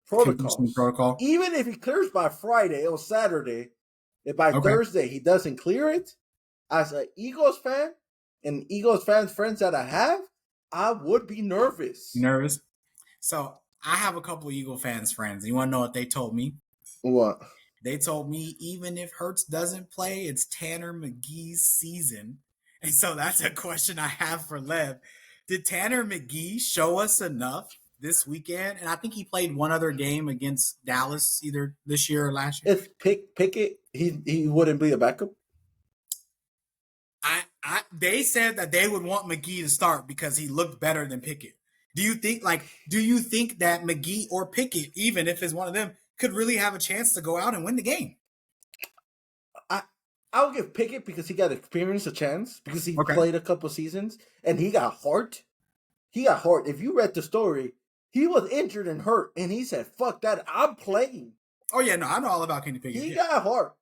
protocol. Even if he clears by Friday or Saturday, if by Thursday he doesn't clear it, as an Eagles fan and Eagles friends that I have, I would be nervous. So I have a couple of Eagle fans friends. You want to know what they told me? What? They told me even if Hurts doesn't play, it's Tanner McGee's season. And so that's a question I have for Lev. Did Tanner McGee show us enough this weekend? And I think he played one other game against Dallas either this year or last year. If Pickett, he wouldn't be a backup? They said that they would want McGee to start because he looked better than Pickett. Do you think that McGee or Pickett, even if it's one of them, could really have a chance to go out and win the game? I'll give Pickett because he got experience a chance, because he played a couple seasons and he got hurt. If you read the story, he was injured and hurt, and he said, "Fuck that, I'm playing." Oh yeah, no, I know all about Kenny Pickett. He got hurt.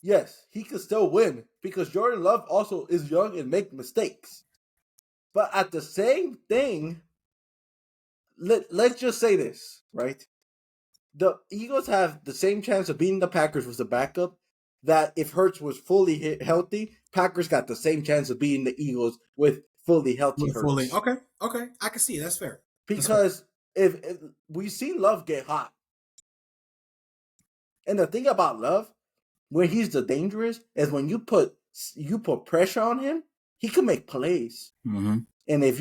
Yes, he could still win because Jordan Love also is young and make mistakes. But at the same thing, let's just say this, right? The Eagles have the same chance of beating the Packers with the backup that if Hurts was fully healthy, Packers got the same chance of beating the Eagles with fully healthy Hurts. Okay, I can see it. That's fair. Because if we've seen Love get hot. And the thing about Love, where he's the dangerous, is when you put pressure on him, he can make plays. Mm-hmm. And if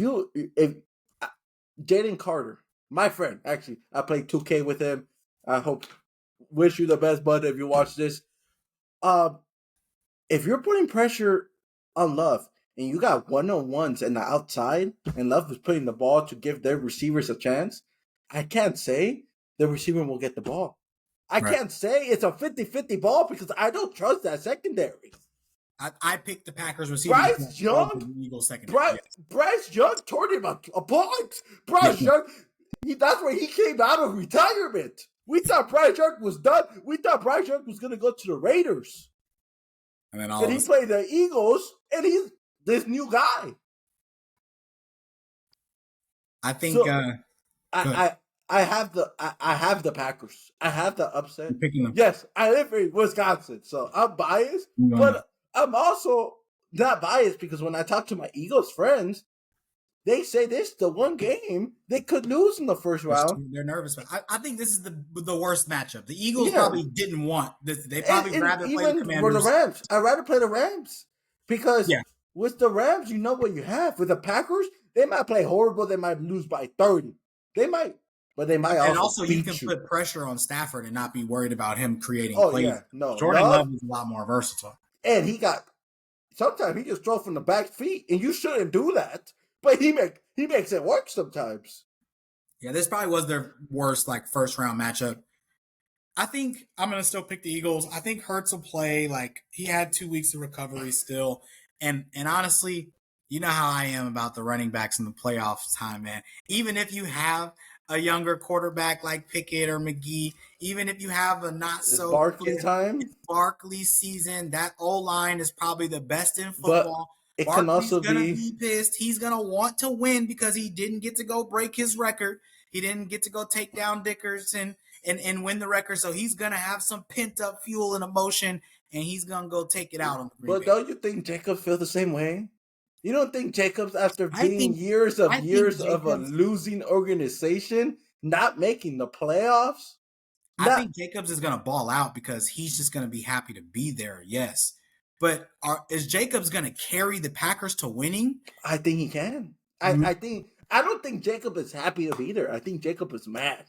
Jalen Carter, my friend, actually, I played 2K with him. I wish you the best, bud, if you watch this. If you're putting pressure on Love and you got one-on-ones and the outside, and Love is putting the ball to give their receivers a chance, I can't say the receiver will get the ball. I can't say it's a 50-50 ball because I don't trust that secondary. I picked the Packers receiver. Bryce Young, Eagles secondary. Bryce Young turned him a point. Bryce Young, that's where he came out of retirement. We thought Bryce Young was done. We thought Bryce Young was going to go to the Raiders. And then he played the Eagles, and he's this new guy. I think so, I have the Packers. I have the upset. Picking them. Yes, I live in Wisconsin, so I'm biased, but I'm also not biased because when I talk to my Eagles friends, they say this the one game they could lose in the first round. They're nervous, but I think this is the worst matchup. The Eagles probably didn't want this. They probably rather play the Commanders. For the Rams, I'd rather play the Rams because with the Rams, you know what you have. With the Packers, they might play horrible. They might lose by 30. They might, but they might also you can put pressure on Stafford and not be worried about him creating plays. Yeah, no, Jordan Love is a lot more versatile, and sometimes he just throws from the back feet, and you shouldn't do that. But he makes it work sometimes. Yeah, this probably was their worst first round matchup. I think I'm gonna still pick the Eagles. I think Hurts will play. He had 2 weeks of recovery still, and honestly, you know how I am about the running backs in the playoffs time, man. Even if you have a younger quarterback like Pickett or McGee, even if you have a not so Barkley time, Barkley season, that O-line is probably the best in football. It can also be pissed. He's gonna want to win because he didn't get to go break his record. He didn't get to go take down Dickerson and win the record. So he's gonna have some pent up fuel and emotion, and he's gonna go take it out on the Green Bay. Don't you think Jacobs feel the same way? You don't think Jacobs, after being years of a losing organization, not making the playoffs? I think Jacobs is gonna ball out because he's just gonna be happy to be there. Yes. But is Jacobs going to carry the Packers to winning? I think he can. I don't think Jacob is happy to be there. I think Jacob is mad.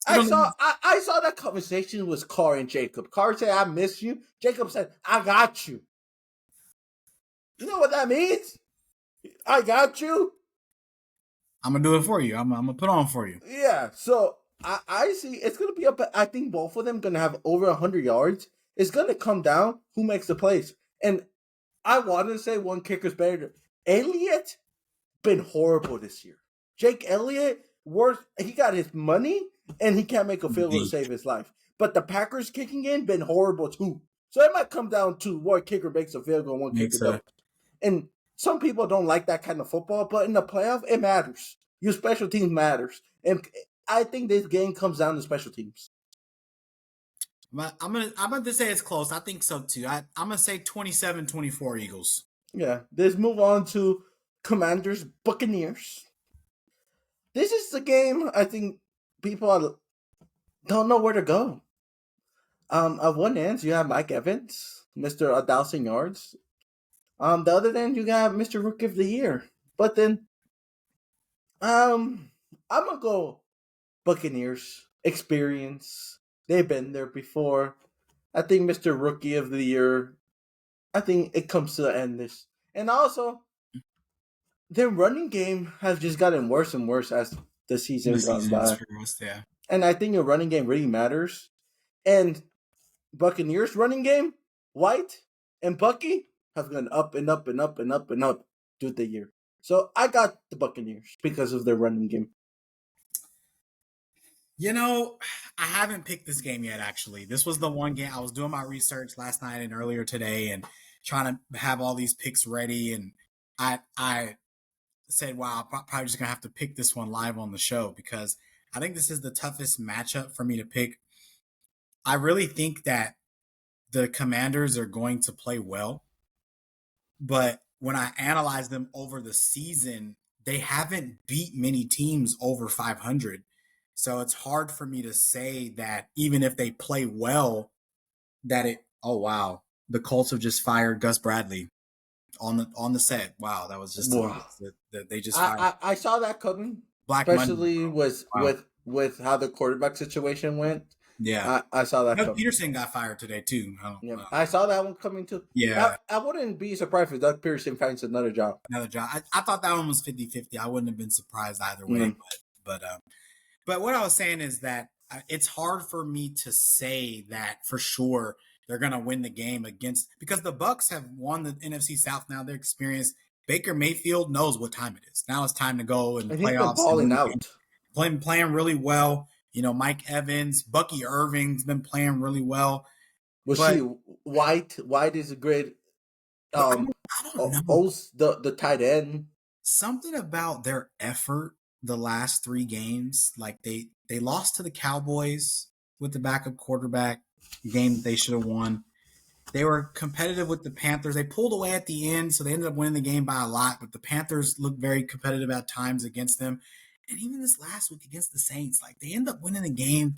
I saw that conversation with Carr and Jacob. Carr said, "I miss you." Jacob said, "I got you." You know what that means? I got you. I'm gonna do it for you. I'm gonna put on for you. Yeah. So I see it's gonna be up. I think both of them gonna have over 100 yards. It's going to come down who makes the plays. And I want to say one kicker's better. Elliott been horrible this year. Jake Elliott, he got his money, and he can't make a field goal to save his life. But the Packers kicking in been horrible too. So it might come down to what kicker makes a field goal, one kicker doesn't. And some people don't like that kind of football, but in the playoff, it matters. Your special teams matters. And I think this game comes down to special teams. I'm gonna say it's close. I think so too. I'm gonna say 27-24 Eagles. Yeah. Let's move on to Commanders Buccaneers. This is the game I think people don't know where to go. On one end you have Mike Evans, Mr. 1,000 yards. The other end you got Mr. Rookie of the Year. But then, I'm gonna go Buccaneers experience. They've been there before. I think Mr. Rookie of the Year, I think it comes to the end this. And also, their running game has just gotten worse and worse as the season goes by. Yeah. And I think your running game really matters. And Buccaneers running game, White and Bucky have gone up and up and up and up and up through the year. So I got the Buccaneers because of their running game. You know, I haven't picked this game yet, actually. This was the one game I was doing my research last night and earlier today and trying to have all these picks ready. And I said, wow, I'm probably just going to have to pick this one live on the show because I think this is the toughest matchup for me to pick. I really think that the Commanders are going to play well. But when I analyze them over the season, they haven't beat many teams over 500. So it's hard for me to say that even if they play well, that oh wow, the Colts have just fired Gus Bradley on the set. Wow, that was just they just fired. I saw that coming, especially with how the quarterback situation went. Yeah. I saw that Doug coming. Peterson got fired today too. Yeah, I saw that one coming too. Yeah. I wouldn't be surprised if Doug Peterson finds another job. Another job. I thought that one was 50-50. I wouldn't have been surprised either way. Mm. But what I was saying is that it's hard for me to say that for sure they're going to win the game because the Bucs have won the NFC South now. They're experienced. Baker Mayfield knows what time it is. Now it's time to go and And he's been playoffs. balling out. Playing really well. Mike Evans, Bucky Irving's been playing really well. White is a great. I don't know. The tight end. Something about their effort the last 3 games, like they lost to the Cowboys with the backup quarterback, game that they should have won. They were competitive with the Panthers. They pulled away at the end, so they ended up winning the game by a lot, but the Panthers looked very competitive at times against them. And even this last week against the Saints, like they end up winning the game,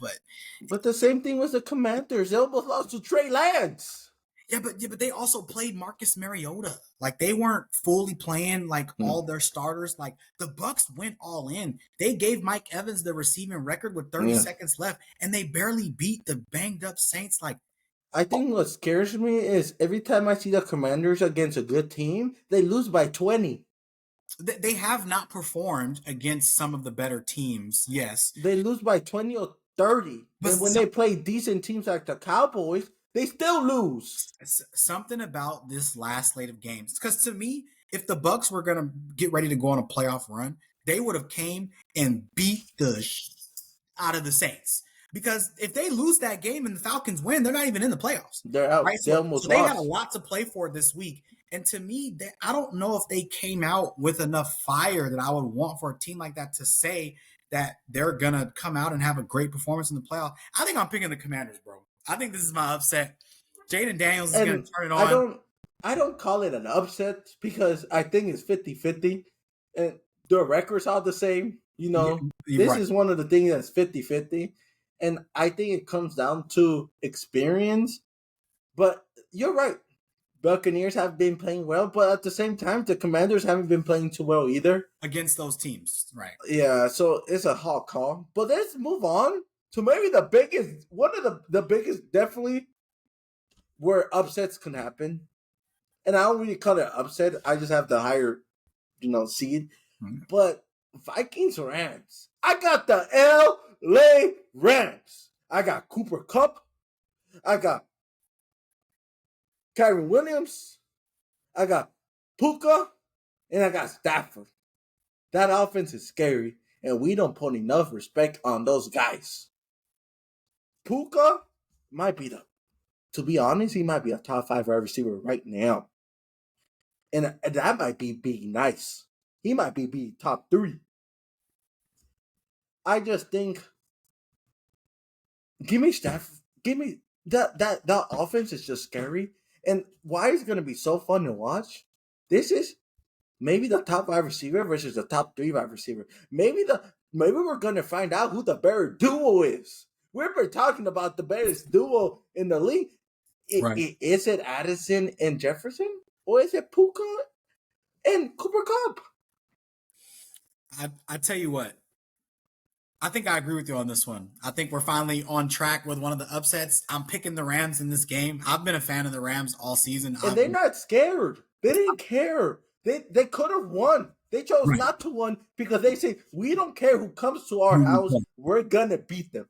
But the same thing with the Commanders. They almost lost to Trey Lance. Yeah, but they also played Marcus Mariota. Like they weren't fully playing like all their starters. Like the Bucs went all in. They gave Mike Evans the receiving record with 30 seconds left, and they barely beat the banged up Saints. Like I think what scares me is every time I see the Commanders against a good team, they lose by 20. They have not performed against some of the better teams. Yes, they lose by 20 or 30. But when they play decent teams like the Cowboys, they still lose. Something about this last slate of games, because to me, if the Bucs were gonna get ready to go on a playoff run, they would have came and beat the out of the Saints. Because if they lose that game and the Falcons win, they're not even in the playoffs. They're out. Right? So they had a lot to play for this week. And to me, I don't know if they came out with enough fire that I would want for a team like that to say that they're going to come out and have a great performance in the playoff. I think I'm picking the Commanders, bro. I think this is my upset. Jaden Daniels is going to turn it on. I don't call it an upset because I think it's 50-50. And the records are the same. This is one of the things that's 50-50. And I think it comes down to experience. But you're right. Buccaneers have been playing well, but at the same time, the Commanders haven't been playing too well either. Against those teams, right. Yeah, so it's a hot call. But let's move on to maybe the biggest, one of the biggest, definitely, where upsets can happen. And I don't really call it upset. I just have the higher, seed. Mm-hmm. But Vikings-Rams. I got the LA Rams. I got Cooper Kupp. I got Kyren Williams. I got Puka. And I got Stafford. That offense is scary. And we don't put enough respect on those guys. Puka might be to be honest, he might be a top 5 wide receiver right now. And that might be being nice. He might be top 3. I just think, give me Stafford. Give me that offense is just scary. And why is it going to be so fun to watch? This is maybe the top 5 receiver versus the top 3 wide receiver. Maybe we're going to find out who the better duo is. We've been talking about the best duo in the league. Is it Addison and Jefferson? Or is it Puka and Cooper Kupp? I tell you what. I think I agree with you on this one. I think we're finally on track with one of the upsets. I'm picking the Rams in this game. I've been a fan of the Rams all season. And they're not scared. They didn't care. They could have won. They chose not to win because they say, we don't care who comes to our house. We're going to beat them.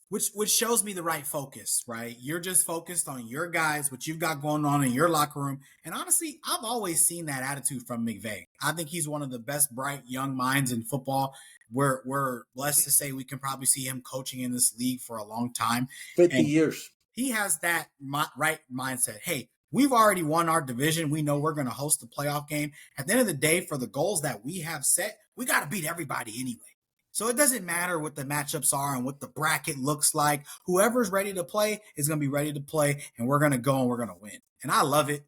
Which shows me the right focus, right? You're just focused on your guys, what you've got going on in your locker room. And honestly, I've always seen that attitude from McVay. I think he's one of the best, bright, young minds in football. We're blessed to say we can probably see him coaching in this league for a long time. 50 years. He has that right mindset. Hey, we've already won our division. We know we're going to host the playoff game. At the end of the day, for the goals that we have set, we got to beat everybody anyway. So it doesn't matter what the matchups are and what the bracket looks like. Whoever's ready to play is going to be ready to play, and we're going to go and we're going to win. And I love it.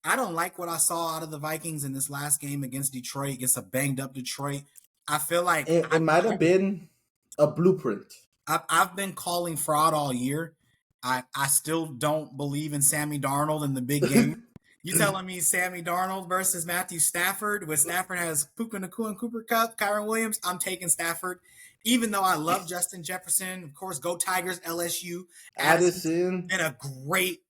I don't like what I saw out of the Vikings in this last game against Detroit, against a banged-up Detroit. I feel like it might have been a blueprint. I've been calling fraud all year. I still don't believe in Sammy Darnold in the big game. You telling me Sammy Darnold versus Matthew Stafford, where Stafford has Puka Nacua and Cooper Kupp, Kyren Williams? I'm taking Stafford. Even though I love Justin Jefferson, of course, go Tigers, LSU. Addison's Addison, been a great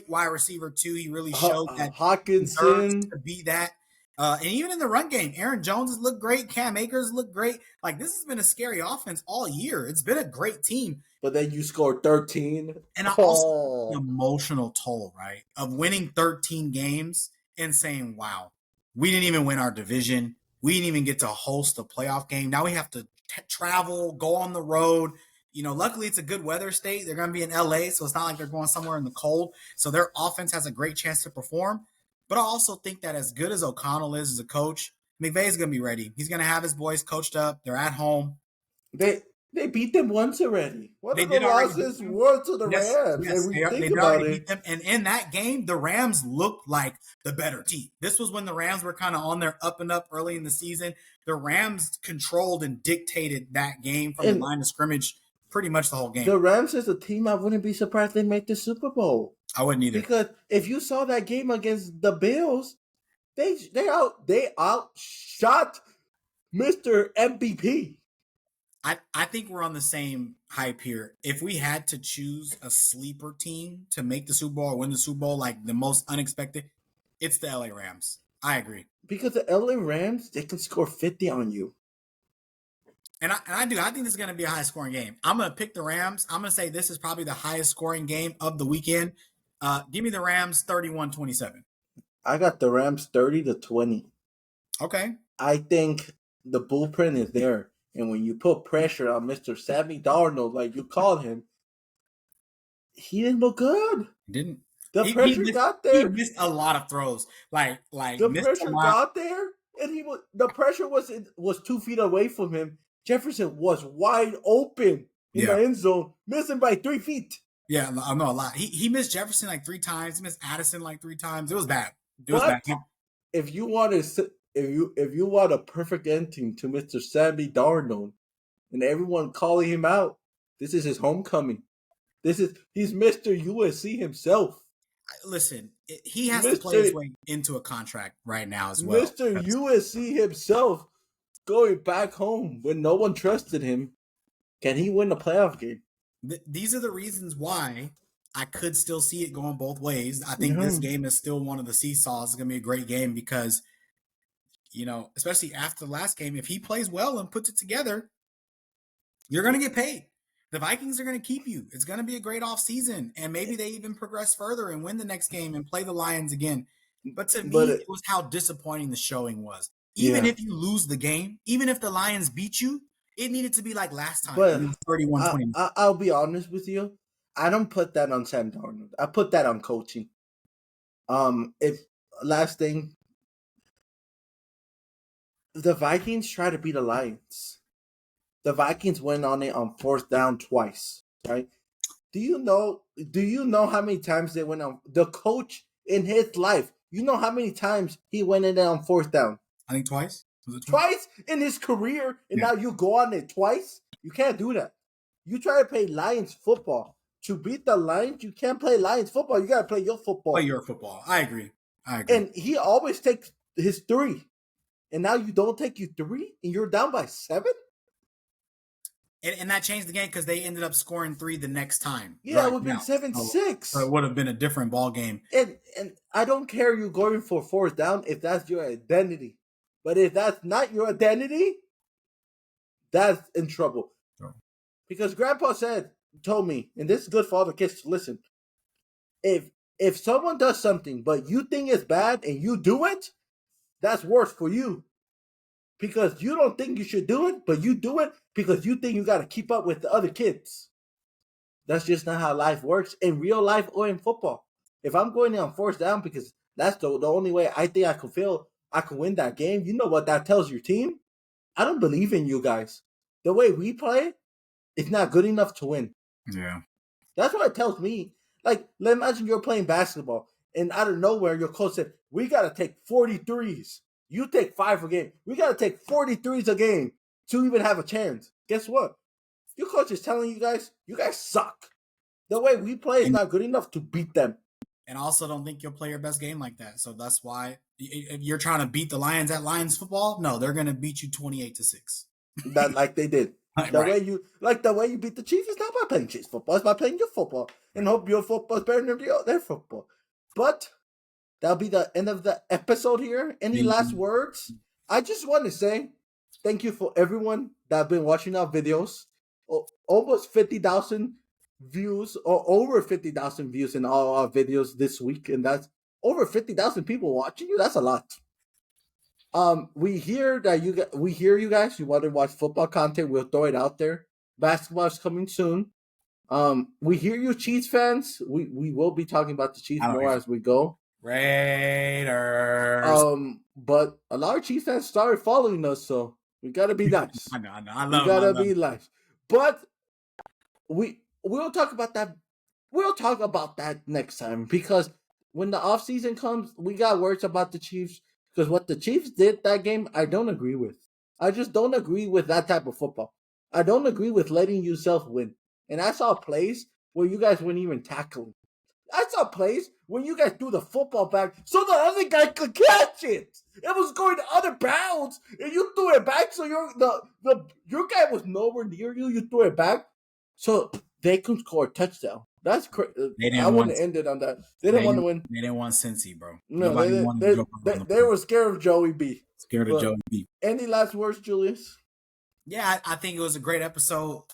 wide receiver too. He really showed that he deserves Hawkinson. to be that. And even in the run game, Aaron Jones has looked great. Cam Akers looked great. Like, this has been a scary offense all year. It's been a great team. But then you scored 13. And also the emotional toll, right, of winning 13 games and saying, wow, we didn't even win our division. We didn't even get to host a playoff game. Now we have to travel, go on the road. You know, luckily it's a good weather state. They're going to be in LA, so it's not like they're going somewhere in the cold. So their offense has a great chance to perform. But I also think that as good as O'Connell is as a coach, McVay's going to be ready. He's going to have his boys coached up. They're at home. They beat them once already. What They are the did already losses were to the Rams? Yes, And we they think did about already it. beat them. And in that game, the Rams looked like the better team. This was when the Rams were kind of on their up and up early in the season. The Rams controlled and dictated that game from the line of scrimmage pretty much the whole game. The Rams is a team I wouldn't be surprised they make the Super Bowl. I wouldn't either. Because if you saw that game against the Bills, they outshot Mr. MVP. I think we're on the same hype here. If we had to choose a sleeper team to make the Super Bowl or win the Super Bowl, like the most unexpected, it's the LA Rams. I agree. Because the LA Rams, they can score 50 on you. And I do. I think this is going to be a high scoring game. I'm going to pick the Rams. I'm going to say this is probably the highest scoring game of the weekend. Give me the Rams 31-27. I got the Rams 30-20. Okay. I think the blueprint is there. And when you put pressure on Mr. Sammy Darnold, like you called him, he didn't look good. Didn't. The pressure got there. He missed a lot of throws. Like the pressure got there, and the pressure was 2 feet away from him. Jefferson was wide open in the end zone, missing by 3 feet. Yeah, I know a lot. He missed Jefferson like 3 times. He missed Addison like 3 times. It was bad. It was bad. If you want a perfect ending to Mr. Sammy Darnold, and everyone calling him out, this is his homecoming. He's Mr. USC himself. Listen, he has to play his way into a contract right now as well. Mr. USC himself going back home when no one trusted him. Can he win a playoff game? These are the reasons why I could still see it going both ways. I think this game is still one of the seesaws. It's going to be a great game because, you know, especially after the last game, if he plays well and puts it together, you're going to get paid. The Vikings are going to keep you. It's going to be a great offseason, and maybe they even progress further and win the next game and play the Lions again. But to me, it was how disappointing the showing was. Even if you lose the game, even if the Lions beat you, it needed to be like last time. But 31-20. I'll be honest with you. I don't put that on Sam Darnold. I put that on coaching. Last thing, the Vikings try to beat the Lions. The Vikings went on it on 4th down twice, right? Do you know how many times they went on the coach in his life? You know how many times he went in there on 4th down? I think twice. Was it twice in his career, and now you go on it twice? You can't do that. You try to play Lions football. To beat the Lions, you can't play Lions football. You got to play your football. Play your football. I agree. And he always takes his 3. And now you don't take your 3, and you're down by 7? And that changed the game because they ended up scoring 3 the next time. Yeah, it would have been 7-6. So it would have been a different ball game. And I don't care you going for 4th down if that's your identity. But if that's not your identity, that's in trouble. Sure. Because Grandpa told me, and this is good for all the kids to listen. If someone does something, but you think it's bad and you do it, that's worse for you. Because you don't think you should do it, but you do it because you think you got to keep up with the other kids. That's just not how life works in real life or in football. If I'm going in on 4th down because that's the only way I think I can win that game, you know what that tells your team? I don't believe in you guys. The way we play, it's not good enough to win. Yeah. That's what it tells me. Like, imagine you're playing basketball, and out of nowhere, your coach said, we got to take 43s. You take 5 a game. We got to take 43s a game to even have a chance. Guess what? Your coach is telling you guys suck. The way we play is not good enough to beat them. And also don't think you'll play your best game like that. So that's why if you're trying to beat the Lions at Lions football, no, they're going to beat you 28-6. That like they did. The way you beat the Chiefs is not by playing Chiefs football. It's by playing your football and hope your football is better than their football. But that'll be the end of the episode here. Any last words? I just want to say thank you for everyone that have been watching our videos. Almost 50,000 views, or over 50,000 views in all our videos this week, and that's over 50,000 people watching you. That's a lot. We hear you guys. You want to watch football content? We'll throw it out there. Basketball is coming soon. We hear you, Chiefs fans. We will be talking about the Chiefs more as we go. Raiders. But a lot of Chiefs fans started following us, so we gotta be nice. I know. We gotta be nice. But we'll talk about that. We'll talk about that next time, because when the offseason comes, we got words about the Chiefs. Because what the Chiefs did that game, I don't agree with. I just don't agree with that type of football. I don't agree with letting yourself win. And I saw plays where you guys weren't even tackling. I saw plays when you guys threw the football back so the other guy could catch it. It was going to other bounds, and you threw it back so your guy was nowhere near you. You threw it back so they could score a touchdown. That's crazy. I wouldn't end it on that. They didn't want to win. They didn't want Cincy, bro. No, they were scared of Joey B. Joey B. Any last words, Julius? Yeah, I think it was a great episode.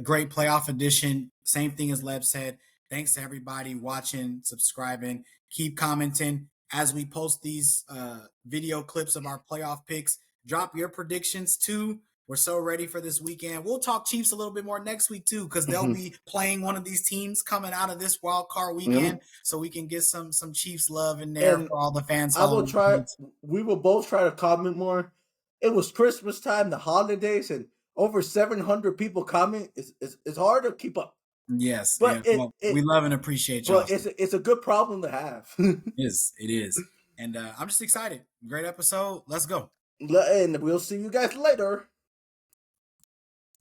Great playoff edition. Same thing as Leb said. Thanks to everybody watching, subscribing. Keep commenting as we post these video clips of our playoff picks. Drop your predictions too. We're so ready for this weekend. We'll talk Chiefs a little bit more next week too, because they'll be playing one of these teams coming out of this wild card weekend, so we can get some Chiefs love in there for all the fans. We will both try to comment more. It was Christmas time, the holidays, and over 700 people comment. It's hard to keep up. Yes, but we love and appreciate you. But it's a good problem to have. It is. And I'm just excited. Great episode. Let's go. And we'll see you guys later.